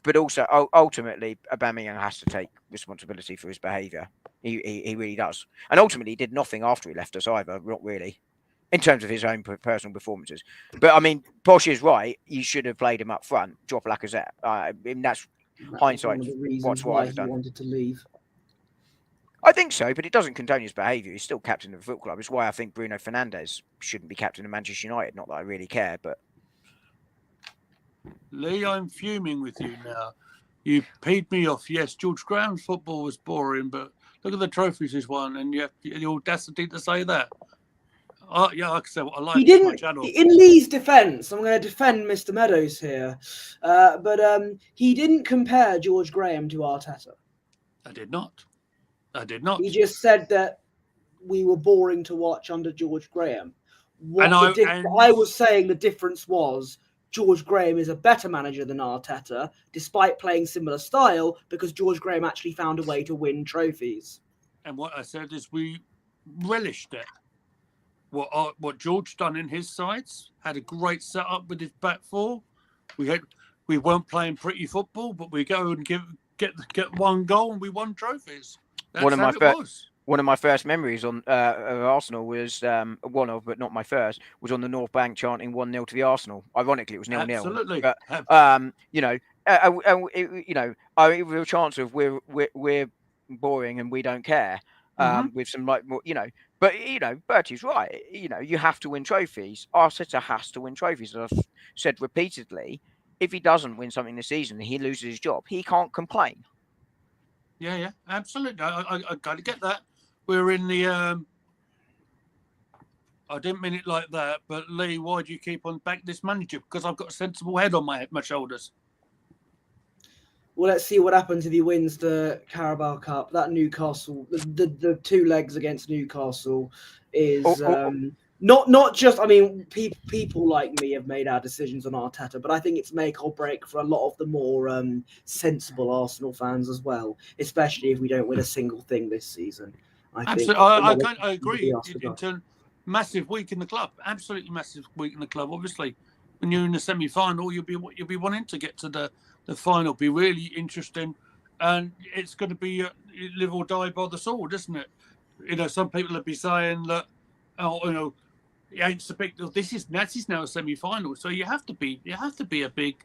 But also, ultimately, Aubameyang has to take responsibility for his behaviour. He really does. And ultimately, he did nothing after he left us either, not really, in terms of his own personal performances. But, I mean, Posh is right. You should have played him up front, drop Lacazette. That's hindsight. One of the reasons What's what why I've done. he wanted to leave. I think so, but it doesn't condone his behaviour. He's still captain of the football club. It's why I think Bruno Fernandes shouldn't be captain of Manchester United. Not that I really care, but... Lee, I'm fuming with you now. You paid me off. Yes, George Graham's football was boring, but look at the trophies he's won, and you have the audacity to say that. Yeah, like I said, I like He didn't. my channel. In Lee's defence, I'm going to defend Mr. Meadows here, but he didn't compare George Graham to Arteta. I did not. He just said that we were boring to watch under George Graham. I was saying the difference was George Graham is a better manager than Arteta, despite playing similar style, because George Graham actually found a way to win trophies. And what I said is we relished it. What George done in his sides, had a great setup with his back four. We weren't playing pretty football, but we go and get one goal and we won trophies. That's one of my first memories of Arsenal was but not my first, was on the North Bank chanting 1-0 to the Arsenal. Ironically, it was 0-0. Absolutely. But, a real chance of we're boring and we don't care. With some but Bertie's right. You have to win trophies. Arteta has to win trophies. As I've said repeatedly, if he doesn't win something this season, he loses his job. He can't complain. Yeah, absolutely. I got to get that. We're in the. I didn't mean it like that, but Lee, why do you keep on back this manager? Because I've got a sensible head on my shoulders. Well, let's see what happens if he wins the Carabao Cup. That Newcastle, the 2 legs against Newcastle, is not just. I mean, people like me have made our decisions on Arteta, but I think it's make or break for a lot of the more sensible Arsenal fans as well. Especially if we don't win a single thing this season. Absolutely, I agree. Massive week in the club, absolutely massive week in the club. Obviously, when you're in the semi-final, you'll be wanting to get to the final. Be really interesting, and it's going to be live or die by the sword, isn't it? You know, some people will be saying that, it ain't so big. That is now a semi-final, so you have to be a big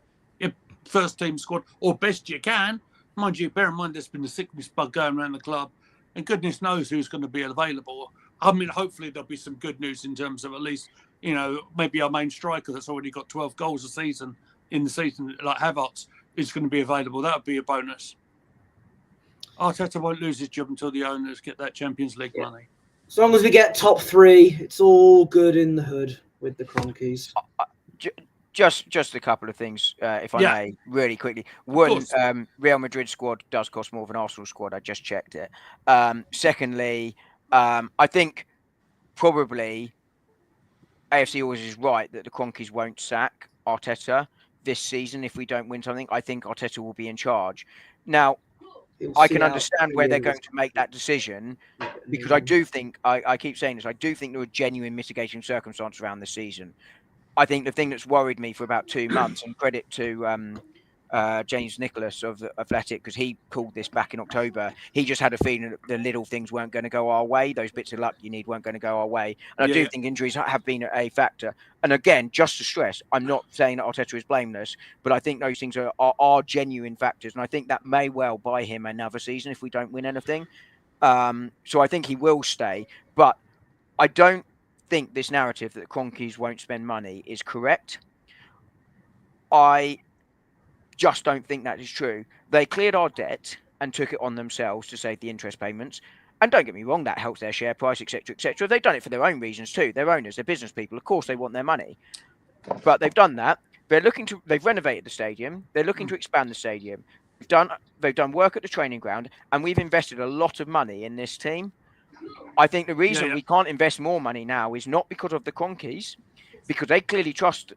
first team squad or best you can. Mind you, bear in mind there's been a sickness bug going around the club, and goodness knows who's going to be available. I mean, hopefully there'll be some good news in terms of at least, maybe our main striker that's already got 12 goals a season in the season, like Havertz, is going to be available. That would be a bonus. Arteta won't lose his job until the owners get that Champions League money. As long as we get top 3, it's all good in the hood with the Cronkies. Just a couple of things, if I may, really quickly. One, Real Madrid squad does cost more than Arsenal squad. I just checked it. Secondly, I think probably AFC always is right that the Cronkies won't sack Arteta this season if we don't win something. I think Arteta will be in charge. Now, I can understand where they're going to make that decision because I do think, I keep saying this, I do think there are genuine mitigating circumstances around this season. I think the thing that's worried me for about 2 months, and credit to James Nicholas of the Athletic, because he called this back in October. He just had a feeling that the little things weren't going to go our way. Those bits of luck you need weren't going to go our way. And I do think injuries have been a factor. And again, just to stress, I'm not saying that Arteta is blameless, but I think those things are genuine factors. And I think that may well buy him another season if we don't win anything. So I think he will stay. But I don't think this narrative that the Cronkies won't spend money is correct. I just don't think that is true. They cleared our debt and took it on themselves to save the interest payments. And don't get me wrong, that helps their share price, etc., etc. They've done it for their own reasons too. They're owners, they're business people. Of course, they want their money. But they've done that. They've renovated the stadium. They're looking to expand the stadium. They've done work at the training ground, and we've invested a lot of money in this team. I think the reason we can't invest more money now is not because of the Cronkies, because they clearly trust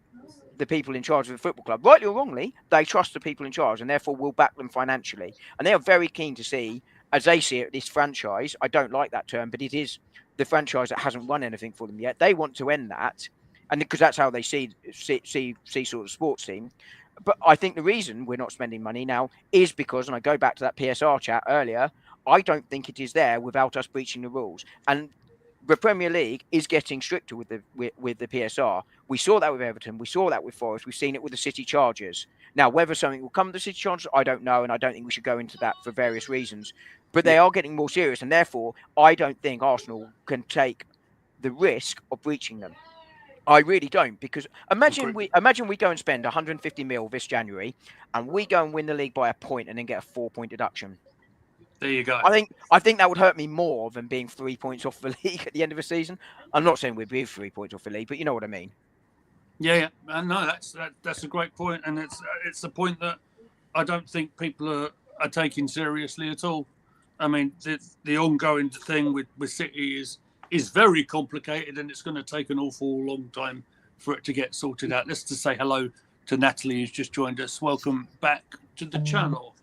the people in charge of the football club. Rightly or wrongly, they trust the people in charge and therefore will back them financially. And they are very keen to see, as they see it, this franchise, I don't like that term, but it is the franchise that hasn't won anything for them yet. They want to end that, and because that's how they see sort of sports team. But I think the reason we're not spending money now is because, and I go back to that PSR chat earlier, I don't think it is there without us breaching the rules. And the Premier League is getting stricter with the PSR. We saw that with Everton. We saw that with Forest. We've seen it with the City Chargers. Now, whether something will come to the City Chargers, I don't know, and I don't think we should go into that for various reasons. But they are getting more serious, and therefore, I don't think Arsenal can take the risk of breaching them. I really don't, because imagine we go and spend 150 mil this January, and we go and win the league by a point, and then get a 4-point deduction. There you go. I think that would hurt me more than being 3 points off the league at the end of the season. I'm not saying we'd be 3 points off the league, but you know what I mean. Yeah. No, that's a great point, and it's a point that I don't think people are taking seriously at all. I mean, the ongoing thing with City is very complicated, and it's going to take an awful long time for it to get sorted out. Let's just say hello to Natalie, who's just joined us. Welcome back to the channel.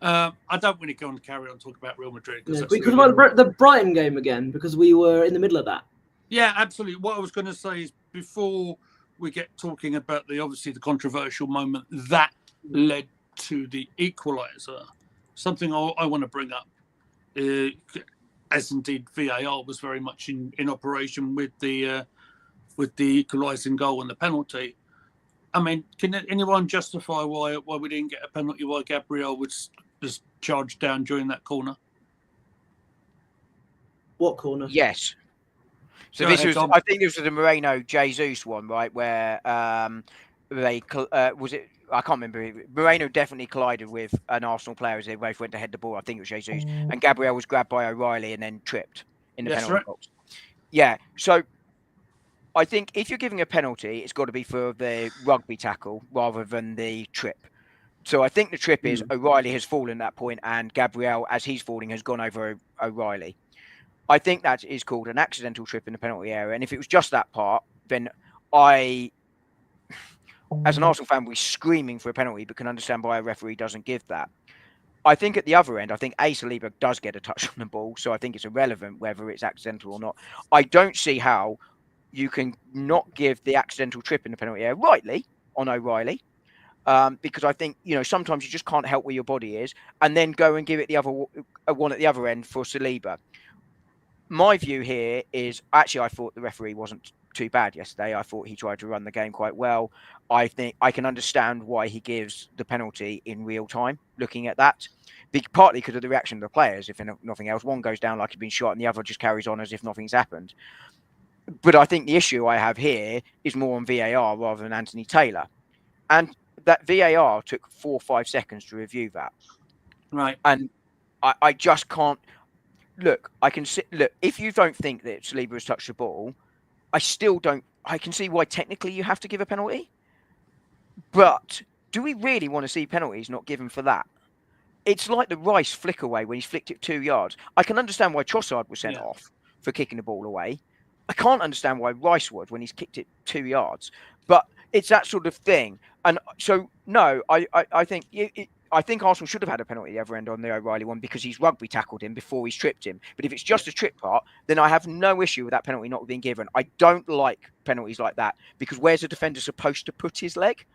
I don't really go and carry on talking about Real Madrid. Because about the Brighton game again, because we were in the middle of that. Yeah, absolutely. What I was going to say is before we get talking about the controversial moment that led to the equaliser, something I want to bring up, as indeed VAR was very much in operation with the equalising goal and the penalty. I mean, can anyone justify why we didn't get a penalty while Gabriel was charged down during that corner? What corner? Yes. So I think this was the Moreno Jesus one, right? Where was it? I can't remember. Moreno definitely collided with an Arsenal player as they both went to head the ball. I think it was Jesus, and Gabriel was grabbed by O'Reilly and then tripped in the penalty box. Yeah, so I think if you're giving a penalty, it's got to be for the rugby tackle rather than the trip. So I think the trip is O'Reilly has fallen at that point, and Gabriel, as he's falling, has gone over O'Reilly. I think that is called an accidental trip in the penalty area. And if it was just that part, then I, as an Arsenal fan, would be screaming for a penalty, but can understand why a referee doesn't give that. I think at the other end, I think Saliba does get a touch on the ball, so I think it's irrelevant whether it's accidental or not. I don't see how you can not give the accidental trip in the penalty area rightly on O'Reilly, because I think, you know, sometimes you just can't help where your body is, and then go and give it the other one at the other end for Saliba. My view here is actually I thought the referee wasn't too bad yesterday. I thought he tried to run the game quite well. I think I can understand why he gives the penalty in real time, looking at that. Partly because of the reaction of the players, if nothing else. One goes down like he's been shot and the other just carries on as if nothing's happened. But I think the issue I have here is more on VAR rather than Anthony Taylor. And that VAR took 4 or 5 seconds to review that. Right. And I just can't. Look, if you don't think that Saliba has touched the ball, I still don't. I can see why technically you have to give a penalty. But do we really want to see penalties not given for that? It's like the Rice flick away when he's flicked it 2 yards. I can understand why Trossard was sent off for kicking the ball away. I can't understand why Rice would when he's kicked it 2 yards. But it's that sort of thing. And so, no, I think I think Arsenal should have had a penalty at the other end on the O'Reilly one because he's rugby tackled him before he's tripped him. But if it's just a trip part, then I have no issue with that penalty not being given. I don't like penalties like that because where's the defender supposed to put his leg?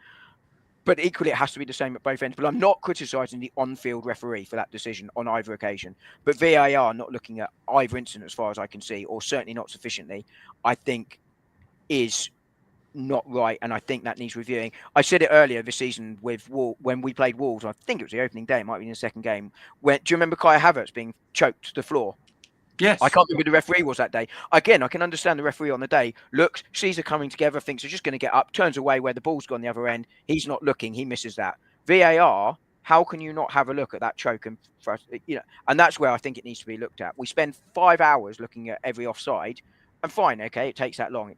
But equally, it has to be the same at both ends. But I'm not criticising the on-field referee for that decision on either occasion. But VAR not looking at either incident as far as I can see, or certainly not sufficiently, I think is not right, and I think that needs reviewing. I said it earlier this season with when we played Wolves. I think it was the opening day. It might be in the second game. Do you remember Kai Havertz being choked to the floor? Yes. I can't remember who the referee was that day. Again, I can understand the referee on the day. Looks, sees her coming together, thinks they're just going to get up, turns away where the ball's gone the other end. He's not looking. He misses that. VAR, how can you not have a look at that choke? And and that's where I think it needs to be looked at. We spend 5 hours looking at every offside, and fine, okay, it takes that long.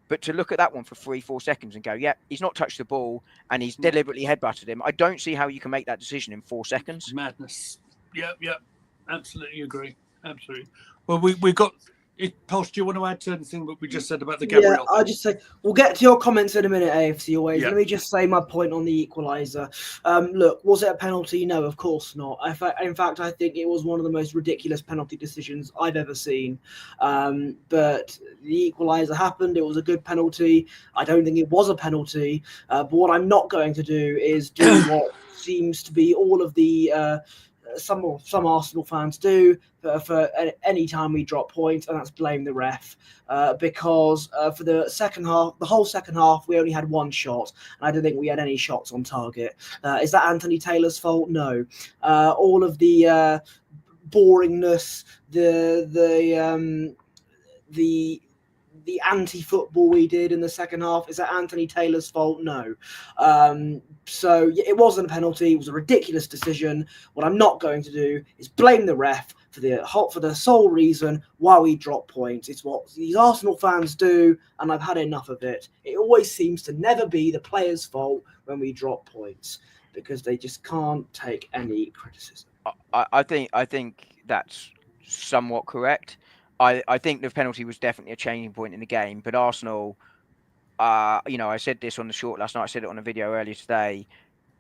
But to look at that one for 3-4 seconds and go, yeah, he's not touched the ball and he's deliberately headbutted him. I don't see how you can make that decision in 4 seconds. Madness. Yep. Absolutely agree. Absolutely. Well, we got it. Post, do you want to add to anything that we just said about the Gabriel? Yeah, I'll just say we'll get to your comments in a minute, AFC always. Yeah. Let me just say my point on the equaliser. Look, was it a penalty? No, of course not. In fact, I think it was one of the most ridiculous penalty decisions I've ever seen. But the equaliser happened. It was a good penalty. I don't think it was a penalty. But what I'm not going to do is do what seems to be all of the some Arsenal fans do for any time we drop points, and that's blame the ref. Because for the second half, the whole second half, we only had one shot, and I don't think we had any shots on target. Is that Anthony Taylor's fault? No. All of the boringness, the anti-football we did in the second half, is that Anthony Taylor's fault? No. So it wasn't a penalty. It was a ridiculous decision. What I'm not going to do is blame the ref for the sole reason why we drop points. It's what these Arsenal fans do, and I've had enough of it. It always seems to never be the players' fault when we drop points because they just can't take any criticism. I think that's somewhat correct. I think the penalty was definitely a changing point in the game, but Arsenal, I said this on the short last night, I said it on a video earlier today,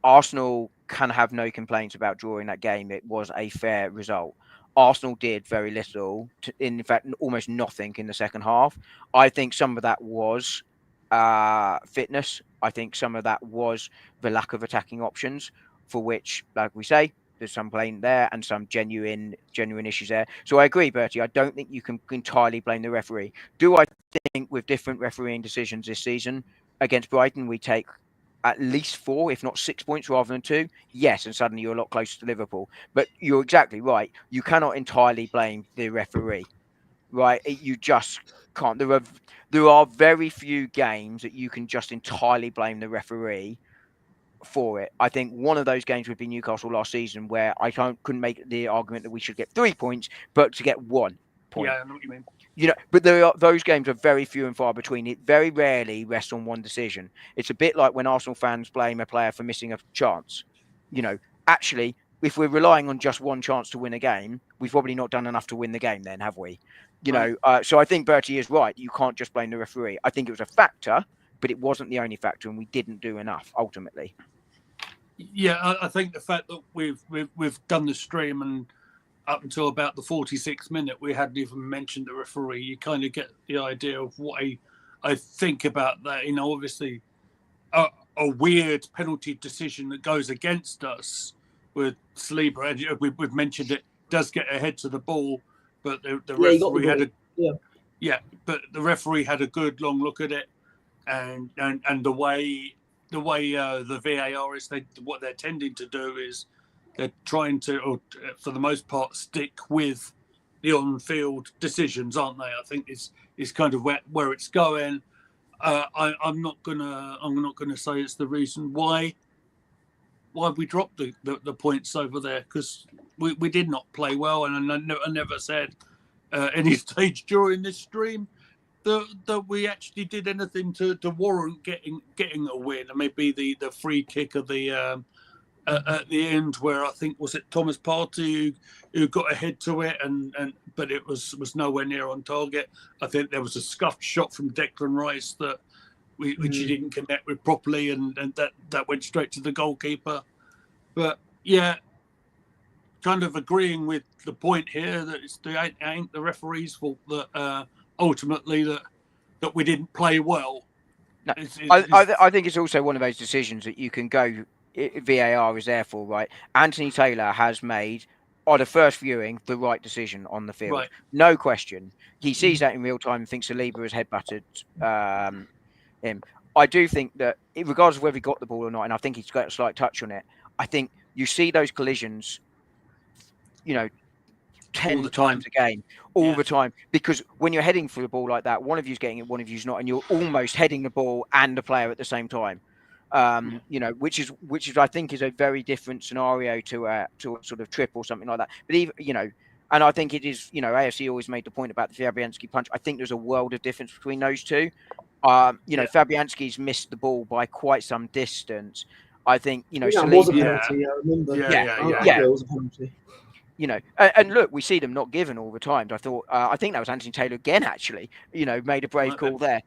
Arsenal can have no complaints about drawing that game. It was a fair result. Arsenal did very little, in fact, almost nothing in the second half. I think some of that was fitness. I think some of that was the lack of attacking options, for which, like we say, there's some blame there and some genuine issues there. So I agree, Bertie. I don't think you can entirely blame the referee. Do I think with different refereeing decisions this season against Brighton, we take at least 4, if not 6 points rather than 2? Yes, and suddenly you're a lot closer to Liverpool. But you're exactly right. You cannot entirely blame the referee. right? You just can't. There are very few games that you can just entirely blame the referee for it. I think one of those games would be Newcastle last season, where I couldn't make the argument that we should get 3 points, but to get 1 point. Yeah, I know what you mean. But those games are very few and far between. It very rarely rests on one decision. It's a bit like when Arsenal fans blame a player for missing a chance. Actually, if we're relying on just one chance to win a game, we've probably not done enough to win the game then, have we? So I think Bertie is right. You can't just blame the referee. I think it was a factor, but it wasn't the only factor, and we didn't do enough ultimately. Yeah, I think the fact that we've done the stream and up until about the 46th minute, we hadn't even mentioned the referee. You kind of get the idea of what I think about that. Obviously, a weird penalty decision that goes against us with Saliba. We've mentioned it does get ahead to the ball, but the referee but the referee had a good long look at it, and the way the VAR is, what they're tending to do is they're trying to, or for the most part, stick with the on-field decisions, aren't they? I think is kind of where it's going. I'm not gonna say it's the reason why we dropped the points over there, because we did not play well, and I never said any stage during this stream that we actually did anything to warrant getting a win. And maybe the free kick of the at the end, where I think was it Thomas Partey who got ahead to it, but it was nowhere near on target. I think there was a scuffed shot from Declan Rice that which he didn't connect with properly, and that went straight to the goalkeeper. But yeah, kind of agreeing with the point here that it ain't the referee's fault that ultimately that we didn't play well. No, I think it's also one of those decisions that you can go. VAR is there for, right? Anthony Taylor has made, on a first viewing, the right decision on the field. Right. No question. He sees that in real time and thinks Saliba has headbutted him. I do think that, regardless of whether he got the ball or not, and I think he's got a slight touch on it, I think you see those collisions, 10 times a game, all the time, because when you're heading for the ball like that, one of you's getting it, one of you's not, and you're almost heading the ball and the player at the same time. Which is I think is a very different scenario to a sort of trip or something like that. But even and I think it is, AFC always made the point about the Fabianski punch. I think there's a world of difference between those two. Fabianski's missed the ball by quite some distance. I think Saliba, was a penalty. I remember. It was a penalty. And look, we see them not given all the time. I think that was Anthony Taylor again, actually. Made a brave call there.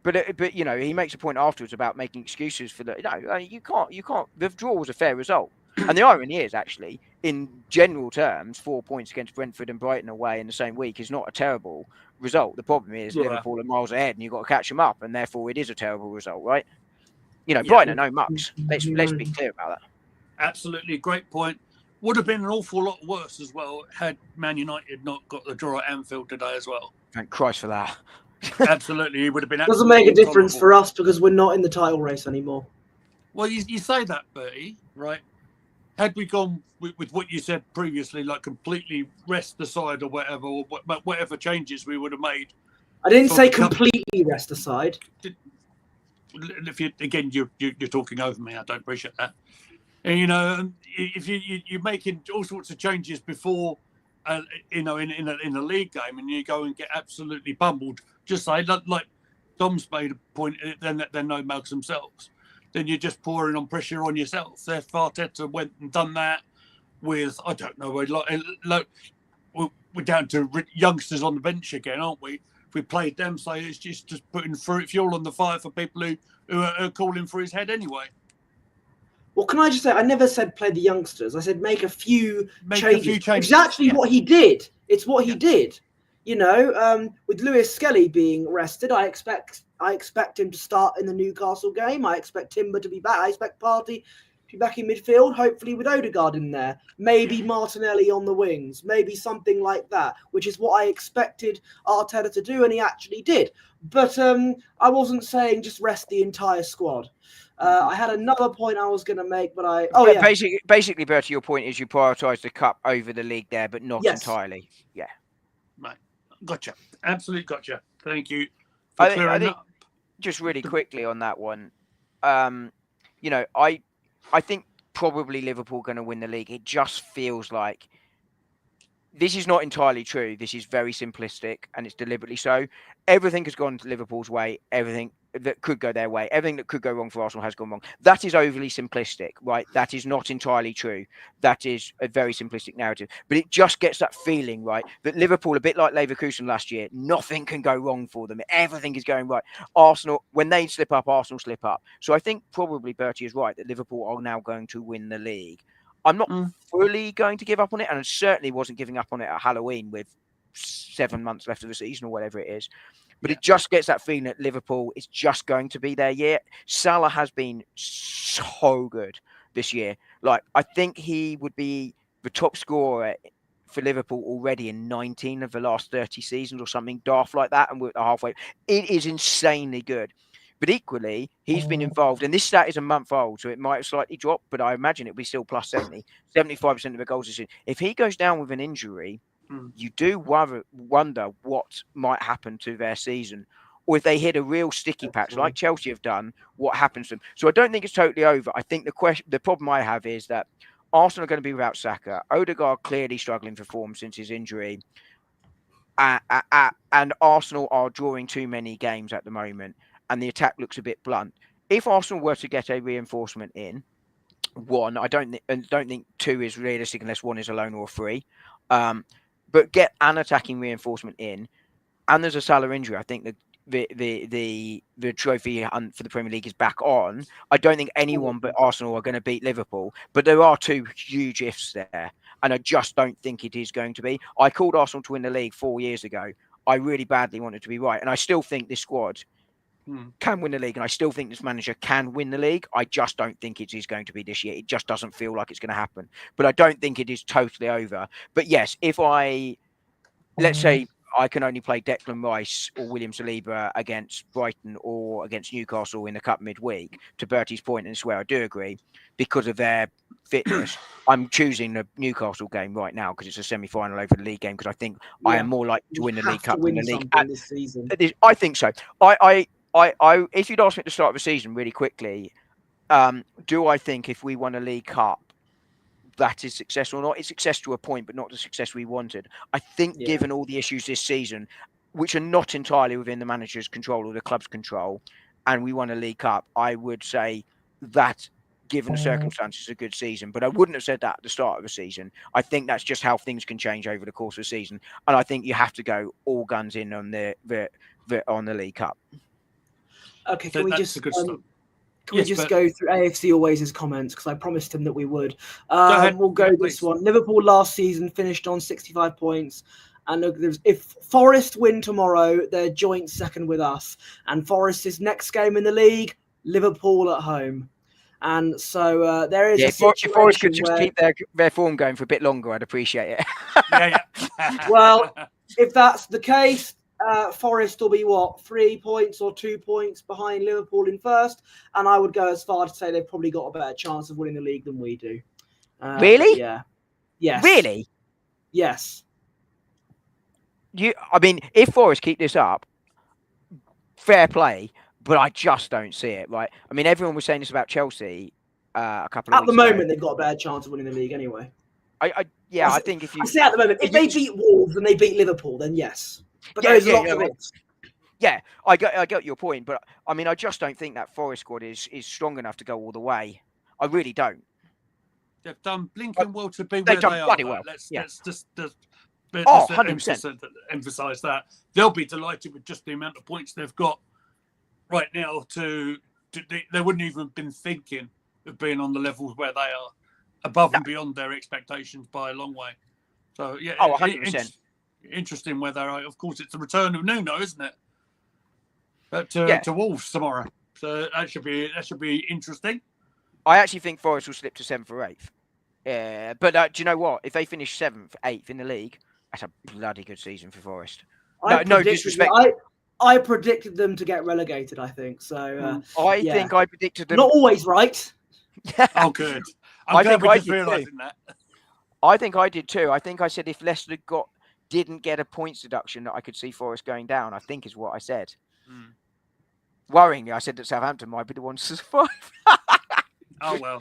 But he makes a point afterwards about making excuses for that. You can't. The draw was a fair result, and the irony is, actually, in general terms, 4 points against Brentford and Brighton away in the same week is not a terrible result. The problem is Liverpool are miles ahead, and you've got to catch them up, and therefore it is a terrible result, right? Brighton are no mucks. Let's be clear about that. Absolutely, great point. Would have been an awful lot worse as well had Man United not got the draw at Anfield today as well. Thank Christ for that. Absolutely, it would have been. Doesn't make a difference for us because we're not in the title race anymore. Well, you say that, Bertie, right? Had we gone with what you said previously, like completely rest aside or whatever, or whatever changes we would have made. I didn't say completely rest aside. If you're talking over me, I don't appreciate that. And if you're making all sorts of changes before, in a league game, and you go and get absolutely bumbled. Just say, like Dom's made a point, then no mugs themselves. Then you're just pouring on pressure on yourself. If Arteta went and done that with, I don't know, we're down to youngsters on the bench again, aren't we? If we played them, say it's just putting fuel on the fire for people who are calling for his head anyway. Well, can I just say, I never said play the youngsters. I said make a few changes. It's actually what he did. It's what he did. With Lewis Skelly being rested, I expect him to start in the Newcastle game. I expect Timber to be back. I expect Partey to be back in midfield, hopefully with Odegaard in there. Maybe Martinelli on the wings. Maybe something like that, which is what I expected Arteta to do, and he actually did. But I wasn't saying just rest the entire squad. I had another point I was going to make, but Basically, Bertie, your point is you prioritise the cup over the league there, but not entirely. Yeah. Right. Gotcha. Absolutely gotcha. Thank you for I clearing think up. just really quickly on that one. I think probably Liverpool going to win the league. It just feels like this is not entirely true. This is very simplistic, and it's deliberately so. Everything has gone to Liverpool's way. Everything that could go their way, everything that could go wrong for Arsenal has gone wrong. That is overly simplistic, right? That is not entirely true. That is a very simplistic narrative. But it just gets that feeling, right, that Liverpool, a bit like Leverkusen last year, nothing can go wrong for them. Everything is going right. Arsenal, when they slip up, Arsenal slip up. So I think probably Bertie is right that Liverpool are now going to win the league. I'm not fully going to give up on it, and I certainly wasn't giving up on it at Halloween with 7 months left of the season or whatever it is. But it just gets that feeling that Liverpool is just going to be their year. Salah has been so good this year. Like, I think he would be the top scorer for Liverpool already in 19 of the last 30 seasons or something daft like that, and we're halfway. It is insanely good. But equally, he's been involved, and this stat is a month old, so it might have slightly dropped, but I imagine it'll be still plus 70, 75% of the goals this season. If he goes down with an injury, you do wonder what might happen to their season. Or if they hit a real sticky patch like Chelsea have done, what happens to them? So I don't think it's totally over. I think the problem I have is that Arsenal are going to be without Saka. Odegaard clearly struggling for form since his injury. And Arsenal are drawing too many games at the moment, and the attack looks a bit blunt. If Arsenal were to get a reinforcement in, one, I don't think two is realistic unless one is a loan or a free. But get an attacking reinforcement in, and there's a Salah injury. I think that the trophy hunt for the Premier League is back on. I don't think anyone but Arsenal are going to beat Liverpool, but there are two huge ifs there, and I just don't think it is going to be. I called Arsenal to win the league 4 years ago. I really badly wanted to be right, and I still think this squad can win the league, and I still think this manager can win the league. I just don't think it is going to be this year. It just doesn't feel like it's going to happen. But I don't think it is totally over. But yes, if let's say I can only play Declan Rice or William Saliba against Brighton or against Newcastle in the cup midweek, to Bertie's point, and swear I do agree, because of their fitness, I'm choosing the Newcastle game right now because it's a semi-final over the league game, because I think I am more likely to win the League Cup than the league this season. I think so. If you'd asked me at the start of the season really quickly, do I think if we won a League Cup that is successful or not? It's success to a point, but not the success we wanted. I think given all the issues this season, which are not entirely within the manager's control or the club's control, and we won a League Cup, I would say that, given the circumstances, a good season. But I wouldn't have said that at the start of the season. I think that's just how things can change over the course of the season. And I think you have to go all guns in on the League Cup. Okay, can we just go through AFC Always' comments, because I promised him that we would. We'll go this one. Liverpool last season finished on 65 points. And if Forest win tomorrow, they're joint second with us. And Forest's next game in the league, Liverpool at home. And so there is a situation. If Forest could just keep their form going for a bit longer, I'd appreciate it. Well, if that's the case, Forest will be 3 points or 2 points behind Liverpool in first, and I would go as far to say they've probably got a better chance of winning the league than we do. Really? Yeah. Yes. Really? Yes. I mean, if Forest keep this up, fair play, but I just don't see it. Right? I mean, everyone was saying this about Chelsea a couple of weeks ago. At the moment, they've got a better chance of winning the league anyway. I think if you... I say at the moment, if they beat Wolves and they beat Liverpool, then yes. But there's lots of it. Yeah, I get your point, but I mean, I just don't think that Forest squad is strong enough to go all the way. I really don't. They've done blinking well to be where they are. Well. Let's just 100%. Emphasize that. They'll be delighted with just the amount of points they've got right now. They wouldn't even have been thinking of being on the levels where they are, above and beyond their expectations by a long way. So yeah, 100%. Interesting where they're at. Of course, it's the return of Nuno, isn't it? But to Wolves tomorrow, so that should be interesting. I actually think Forest will slip to 7th or 8th. But do you know what? If they finish 7th, 8th in the league, that's a bloody good season for Forest. No disrespect. I predicted them to get relegated, I think. So I think I predicted them. Not always right. Oh, good. I think I did realising that. I think I did too. I think I said if Leicester got didn't get a points deduction that I could see Forest going down, I think is what I said. Mm. Worryingly, I said that Southampton might be the ones to survive. Oh, well.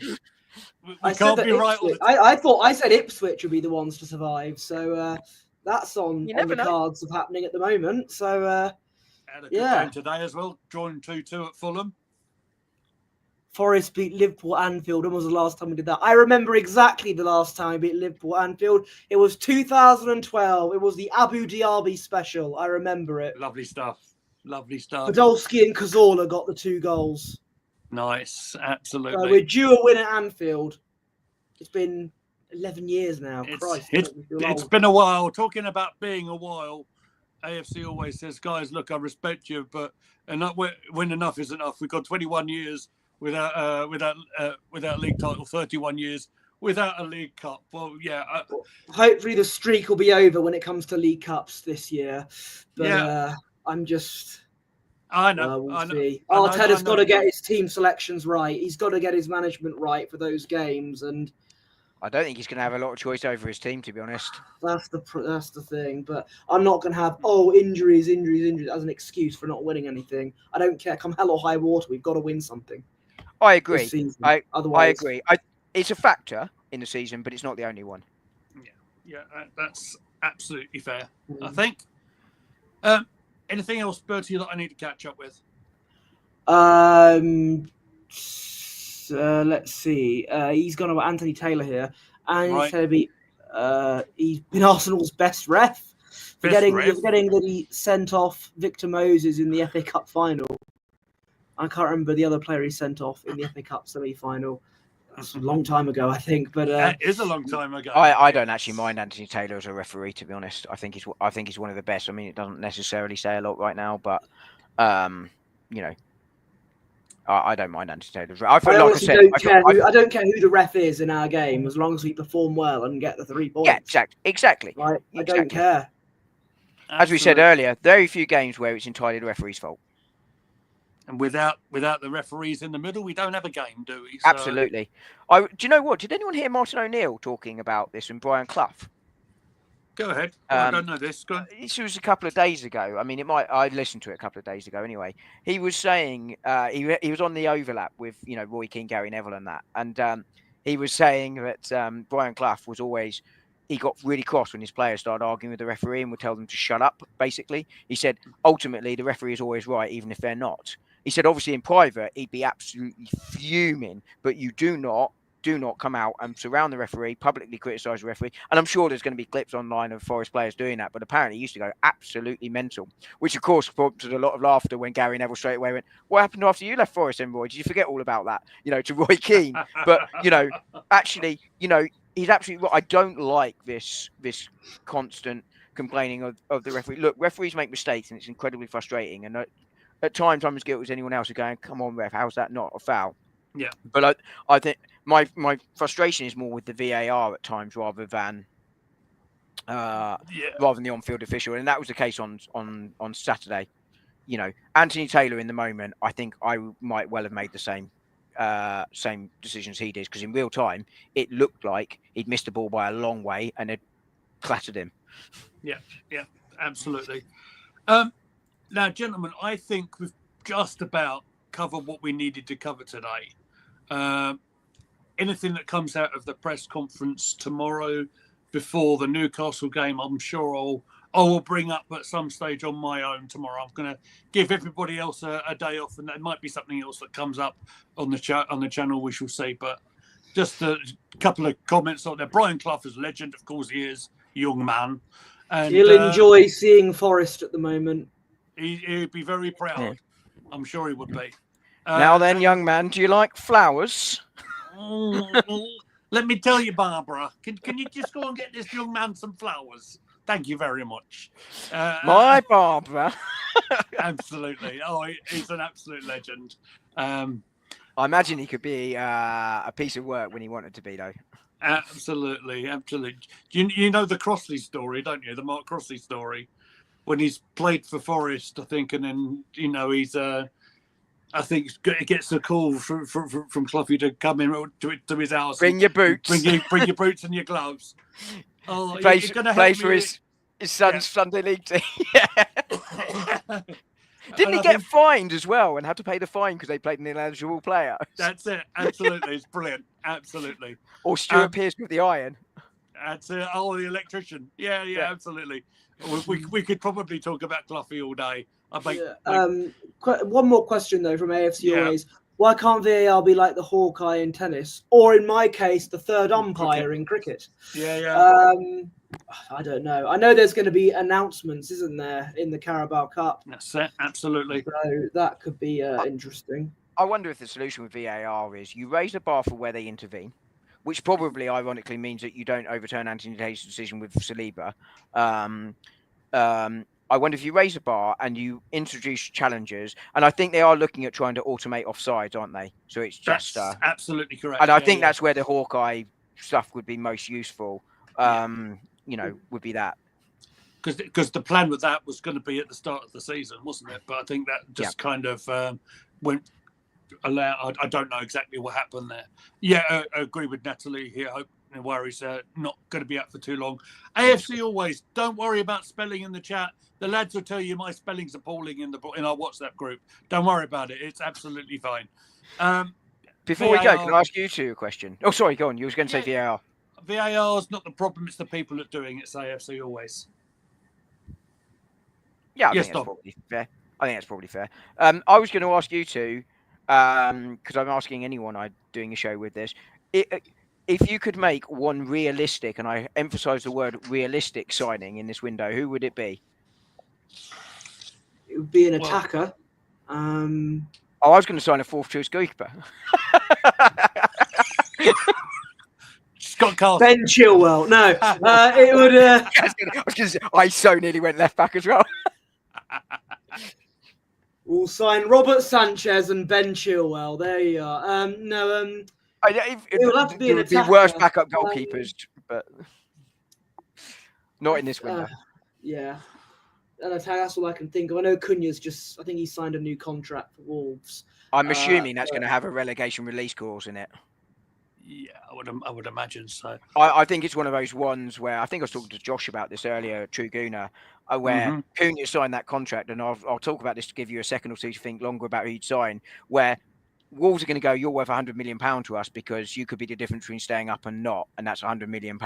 We I said can't that be right all the Ipswich. time. I thought I said Ipswich would be the ones to survive. So that's on You the never know. cards of happening at the moment. So Had a good Yeah. game today as well, drawing 2-2 at Fulham. Forest beat Liverpool Anfield. When was the last time we did that? I remember exactly the last time we beat Liverpool Anfield. It was 2012. It was the Abu Dhabi special. I remember it. Lovely stuff. Lovely stuff. Podolski and Cazorla got the 2 goals. Nice. So Absolutely. we're due a win at Anfield. It's been 11 years now. Christ, It's been a while. Talking about being a while, AFC always says, guys, look, I respect you, but when enough is enough. We've got 21 years without league title, 31 years without a league cup. Well, yeah. Hopefully the streak will be over when it comes to league cups this year. But I'm just... I know. We'll see. Arteta's got to get his team selections right. He's got to get his management right for those games, and I don't think he's going to have a lot of choice over his team, to be honest. that's the thing. But I'm not going to have injuries as an excuse for not winning anything. I don't care. Come hell or high water, we've got to win something. I agree. Otherwise, I agree. It's a factor in the season, but it's not the only one. Yeah, that's absolutely fair. I think. Anything else, Bertie, that I need to catch up with? Let's see. He's gone about Anthony Taylor here, and Right. he's going to be. He's been Arsenal's best ref. Forgetting that he sent off Victor Moses in the FA Cup final. I can't remember the other player he sent off in the FA Cup semi-final. That's a long time ago, I think. But that is a long time ago. I don't actually mind Anthony Taylor as a referee, to be honest. I think he's one of the best. I mean, it doesn't necessarily say a lot right now, but you know, I don't mind Anthony Taylor. I don't care who the ref is in our game, as long as we perform well and get the 3 points. Yeah, exactly. Right? I don't care. As we said earlier, very few games where it's entirely the referee's fault. And without the referees in the middle, we don't have a game, do we? So... Absolutely. Do you know what? Did anyone hear Martin O'Neill talking about this and Brian Clough? Go ahead. I don't know this. Go on. This was a couple of days ago. I mean, I listened to it a couple of days ago anyway. He was saying he was on the overlap with Roy Keane, Gary Neville, and that, and he was saying that Brian Clough was always. He got really cross when his players started arguing with the referee and would tell them to shut up, basically. He said, ultimately, the referee is always right, even if they're not. He said, obviously, in private, he'd be absolutely fuming, but you do not come out and surround the referee, publicly criticise the referee. And I'm sure there's going to be clips online of Forest players doing that, but apparently he used to go absolutely mental, which, of course, prompted a lot of laughter when Gary Neville straight away went, what happened after you left Forest, then, Roy? Did you forget all about that, to Roy Keane? But, actually, he's absolutely right. I don't like this constant complaining of the referee. Look, referees make mistakes, and it's incredibly frustrating. And at times, I'm as guilty as anyone else of going, come on, ref, how's that not a foul? Yeah. But I think my frustration is more with the VAR at times rather than the on-field official. And that was the case on Saturday. Anthony Taylor in the moment, I think I might well have made the same decisions he did, because in real time it looked like he'd missed the ball by a long way and it clattered him. Yeah, absolutely. Now, gentlemen, I think we've just about covered what we needed to cover today. Anything that comes out of the press conference tomorrow before the Newcastle game, I'm sure I will bring up at some stage on my own tomorrow. I'm going to give everybody else a day off, and there might be something else that comes up on the channel. We shall see. But just a couple of comments on there. Brian Clough is a legend, of course he is, young man. And he'll enjoy seeing Forest at the moment. He'd be very proud. Yeah. I'm sure he would be. Now then, young man, do you like flowers? Let me tell you, Barbara. Can you just go and get this young man some flowers? Thank you very much. My Barbara. Absolutely. Oh, he's an absolute legend. I imagine he could be a piece of work when he wanted to be, though. Absolutely. You know the Crossley story, don't you? The Mark Crossley story. When he's played for Forest, I think, and then, he's... I think he gets a call from Cloughie to come in to his house. Bring your boots. Bring your boots and your gloves. Oh, plays for his His son's Sunday League team. Yeah. Didn't he get fined as well and had to pay the fine because they played an ineligible player? That's it. Absolutely. It's brilliant. Absolutely. Or Stuart Pearce with the iron. That's it. Oh, the electrician. Yeah, absolutely. We could probably talk about Cloughie all day. One more question, though, from AFC Always. Why can't VAR be like the Hawkeye in tennis? Or, in my case, the third umpire in cricket? Yeah. I don't know. I know there's going to be announcements, isn't there, in the Carabao Cup? That's it. Absolutely. So that could be interesting. I wonder if the solution with VAR is you raise the bar for where they intervene, which probably, ironically, means that you don't overturn Anthony Taylor's decision with Saliba. I wonder if you raise the bar and you introduce challenges, and I think they are looking at trying to automate offsides, aren't they? So it's just that's absolutely correct. And I think that's where the Hawkeye stuff would be most useful. Would be that. Because the plan with that was going to be at the start of the season, wasn't it? But I think that just kind of went. I don't know exactly what happened there. Yeah, I agree with Natalie here. Hope no worries. Not going to be up for too long. AFC Always. Don't worry about spelling in the chat. The lads will tell you my spelling's appalling in our WhatsApp group. Don't worry about it. It's absolutely fine. Before we go, can I ask you two a question? Oh, sorry, go on. You were going to say VAR. VAR is not the problem. It's the people that are doing it. It's AFC Always. Yeah, I think that's probably fair. I was going to ask you two, because I'm asking anyone I'm doing a show with this, if you could make one realistic, and I emphasise the word realistic signing in this window, who would it be? It would be an attacker. I was going to sign a fourth choice goalkeeper. Scott Carson. Ben Chilwell. No, it would. I so nearly went left back as well. We'll sign Robert Sanchez and Ben Chilwell. There you are. It will have to be an attacker. Be worse backup goalkeepers, but not in this window. Yeah. And that's all I can think of. I know Cunha's I think he signed a new contract for Wolves. I'm assuming that's going to have a relegation release clause in it. Yeah, I would imagine so. I think it's one of those ones where I think I was talking to Josh about this earlier, True Gooner, where Cunha signed that contract, and I'll talk about this to give you a second or two to think longer about who you'd sign, where Wolves are going to go, you're worth £100 million to us because you could be the difference between staying up and not, and that's £100 million.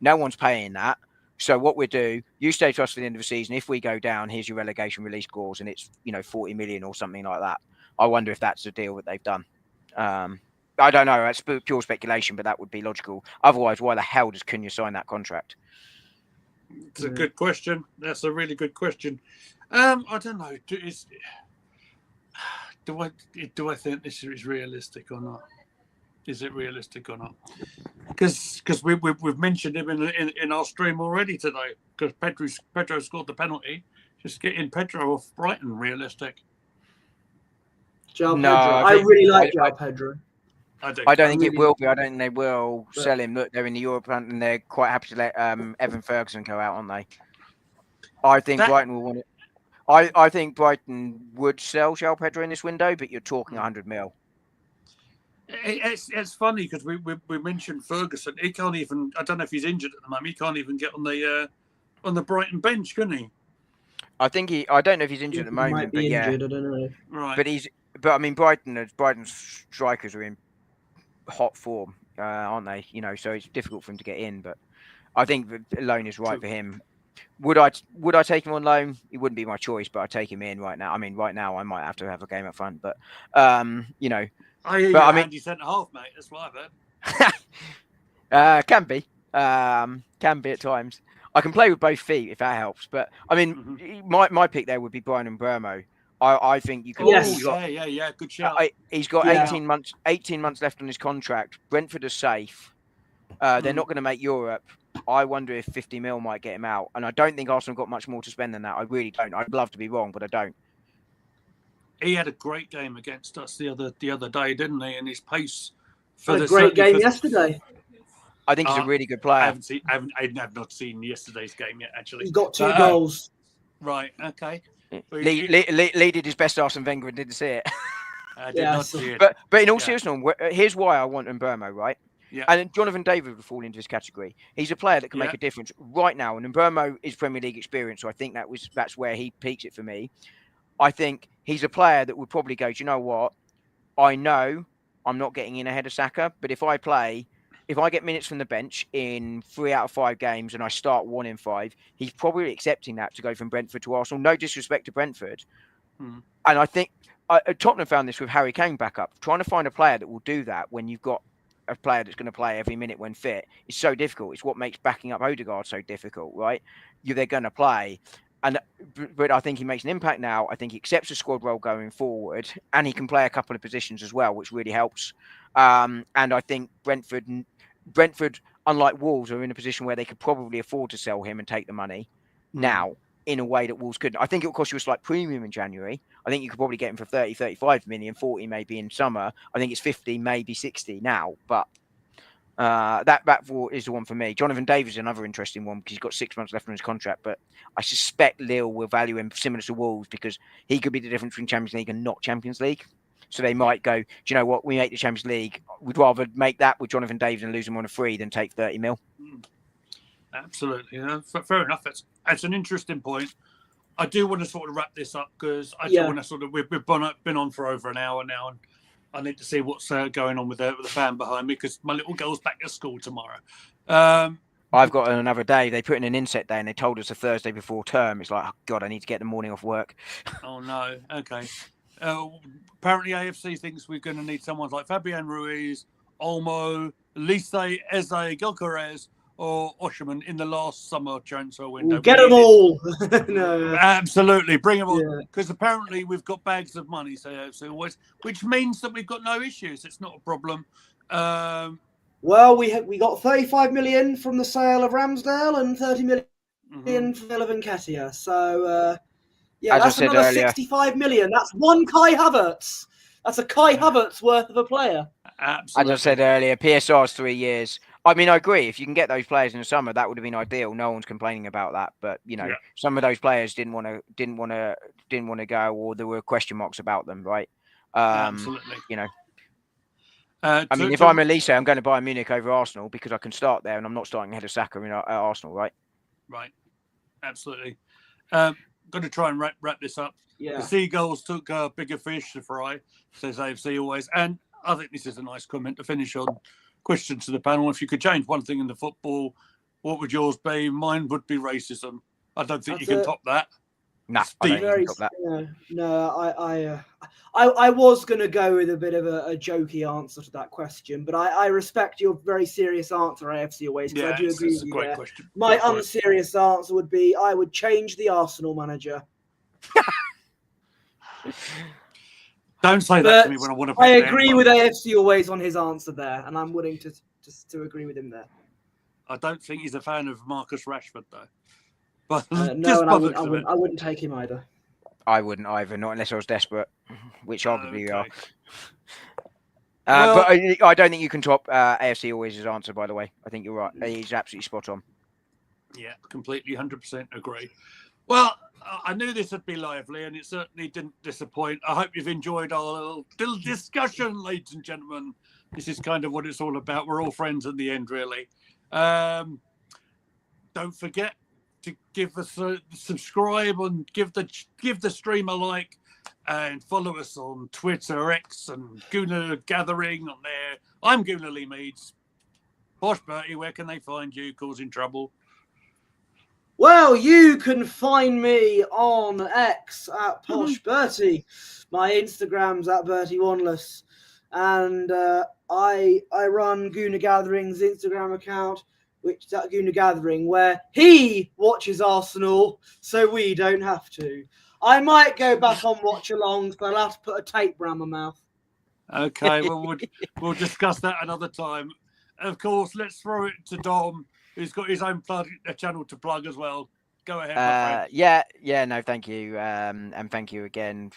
No one's paying that. So what we do, you stay to us for the end of the season. If we go down, here's your relegation release clause, and it's 40 million or something like that. I wonder if that's the deal that they've done. I don't know. That's pure speculation, but that would be logical. Otherwise, why the hell does Cunha sign that contract? It's a good question. That's a really good question. I don't know. Do I think this is realistic or not? Is it realistic or not? Because we've mentioned him in our stream already today. Because Pedro scored the penalty. Just getting Pedro off Brighton realistic. Pedro. I really like Pedro. I don't think it will be. I don't think they will sell him. Look, they're in the Europe and they're quite happy to let Evan Ferguson go out, aren't they? I think Brighton will want it. I think Brighton would sell João Pedro in this window, but you're talking 100 mil. It's funny because we mentioned Ferguson. He can't even. I don't know if he's injured at the moment. He can't even get on the Brighton bench, can he? I think I don't know if he's injured at the moment, but injured, I don't know. Right. But I mean, Brighton's strikers are in hot form, aren't they? So it's difficult for him to get in. But I think the loan is right for him. Would I take him on loan? It wouldn't be my choice, but I'd take him in right now. I mean, right now I might have to have a game up front, but I hear you handy centre half, mate. That's what I've heard. Can be at times. I can play with both feet if that helps. But I mean, my pick there would be Brian Mbeumo. I think you can. Yes. Yeah. Good shout. He's got 18 months left on his contract. Brentford are safe. They're not going to make Europe. I wonder if 50 mil might get him out. And I don't think Arsenal got much more to spend than that. I really don't. I'd love to be wrong, but I don't. He had a great game against us the other day, didn't he? And his pace for a great game yesterday. I think he's a really good player. I've not seen yesterday's game yet, actually. He's got 2 goals. Right, okay. Lee did his best Arsene Wenger and didn't see it. I did not see it. But in all seriousness, here's why I want Mbeumo, right? Yeah. And then Jonathan David would fall into this category. He's a player that can Yeah. make a difference right now. And Mbeumo is Premier League experience, so I think that's where he peaks it for me. I think he's a player that would probably go, do you know what? I know I'm not getting in ahead of Saka, but if I get minutes from the bench in 3 out of 5 games and I start 1 in 5, he's probably accepting that to go from Brentford to Arsenal. No disrespect to Brentford. Hmm. And I think Tottenham found this with Harry Kane back up. Trying to find a player that will do that when you've got a player that's going to play every minute when fit is so difficult. It's what makes backing up Odegaard so difficult, right? They're going to play. But I think he makes an impact now. I think he accepts a squad role going forward, and he can play a couple of positions as well, which really helps. And I think Brentford, unlike Wolves, are in a position where they could probably afford to sell him and take the money now in a way that Wolves couldn't. I think it will cost you a slight premium in January. I think you could probably get him for 30, 35 million, 40 maybe in summer. I think it's 50, maybe 60 now, but that is the one for me. Jonathan David is another interesting one because he's got 6 months left on his contract, but I suspect Lille will value him similar to Wolves because he could be the difference between Champions League and not Champions League. So they might go, do you know what? We make the Champions League. We'd rather make that with Jonathan David and lose him on a free than take 30 mil. Absolutely. Fair enough. That's an interesting point. I do want to sort of wrap this up because I do want to sort of, we've been on for over an hour now, and I need to see what's going on with the fan behind me because my little girl's back at school tomorrow. I've got another day. They put in an inset day and they told us a Thursday before term. It's like, oh God, I need to get the morning off work. Oh, no. Okay. Apparently, AFC thinks we're going to need someone like Fabian Ruiz, Olmo, Lise, Eze, Gyökeres, or Osherman in the last summer transfer window. Get them all. No. Absolutely. Bring them on. Because apparently we've got bags of money, so AFC always, which means that we've got no issues. It's not a problem. Well, we got 35 million from the sale of Ramsdale and 30 million for Villa Nketiah. So, that's another 65 million. That's one Kai Havertz. That's a Kai Havertz worth of a player. Absolutely. As I said earlier, PSR's 3 years. I mean, I agree. If you can get those players in the summer, that would have been ideal. No one's complaining about that. But some of those players didn't want to go, or there were question marks about them, right? Absolutely. I mean, if I'm Elise, I'm going to buy Munich over Arsenal because I can start there, and I'm not starting ahead of Saka at Arsenal, right? Right. Absolutely. Going to try and wrap this up. Yeah. The Seagulls took bigger fish to fry, says AFC always. And I think this is a nice comment to finish on. Question to the panel: if you could change one thing in the football, what would yours be? Mine would be racism. I don't think you can top that. No, I don't think you can top that. I was going to go with a bit of a jokey answer to that question, but I respect your very serious answer, AFC always. Yeah, I do agree with you great there. question. My unserious answer would be I would change the Arsenal manager. Don't say that to me when I want to. I agree with AFC always on his answer there, and I'm willing to agree with him there. I don't think he's a fan of Marcus Rashford, though. But no, and I wouldn't take him either. I wouldn't either, not unless I was desperate, which arguably you are. Well, but I don't think you can top AFC always' answer, by the way. I think you're right. He's absolutely spot on. Yeah, completely 100% agree. Well, I knew this would be lively, and it certainly didn't disappoint. I hope you've enjoyed our little discussion, ladies and gentlemen. This is kind of what it's all about. We're all friends in the end, really. Don't forget to give us a subscribe and give the stream a like, and follow us on Twitter, X, and Gooner Gathering on there. I'm Gooner Lee Meads. Posh Bertie, where can they find you causing trouble? Well, you can find me on X at Posh Bertie. My Instagram's at Bertie Wanless. And I run Gooner Gathering's Instagram account, which is at Gooner Gathering, where he watches Arsenal, so we don't have to. I might go back on watch alongs, but I'll have to put a tape around my mouth. Okay, well, we'll discuss that another time. Of course, let's throw it to Dom, who's got his own channel to plug as well. Go ahead, my friend. No, thank you. And thank you again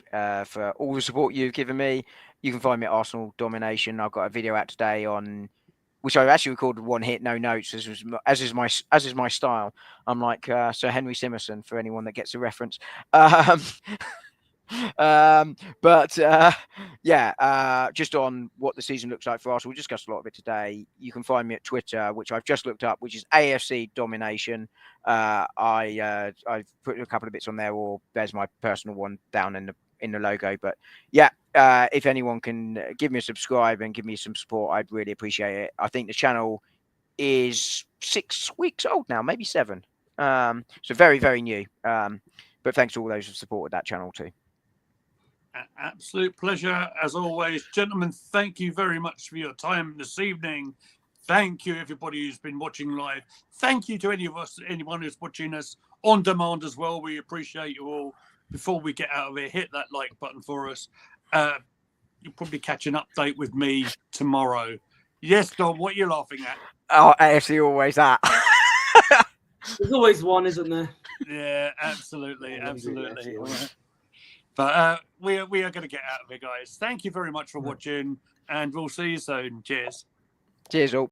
for all the support you've given me. You can find me at Arsenal Domination. I've got a video out today on, which I actually recorded one hit, no notes, as is my style. I'm like Sir Henry Simerson, for anyone that gets a reference. Just on what the season looks like for Arsenal, we discussed a lot of it today. You can find me at Twitter, which I've just looked up, which is AFC Domination. I've put a couple of bits on there, or there's my personal one down in the logo. But yeah, if anyone can give me a subscribe and give me some support, I'd really appreciate it. I think the channel is 6 weeks old now, maybe 7. So very, very new. But thanks to all those who've supported that channel too. Absolute pleasure as always, gentlemen. Thank you very much for your time this evening. Thank you, everybody who's been watching live. Thank you to anyone who's watching us on demand as well. We appreciate you all. Before we get out of here, hit that like button for us. You'll probably catch an update with me tomorrow. Yes, Dom, what are you laughing at? Oh, AFC always that. There's always one, isn't there? Yeah, absolutely. But we are going to get out of here, guys. Thank you very much for watching, and we'll see you soon. Cheers. Cheers all.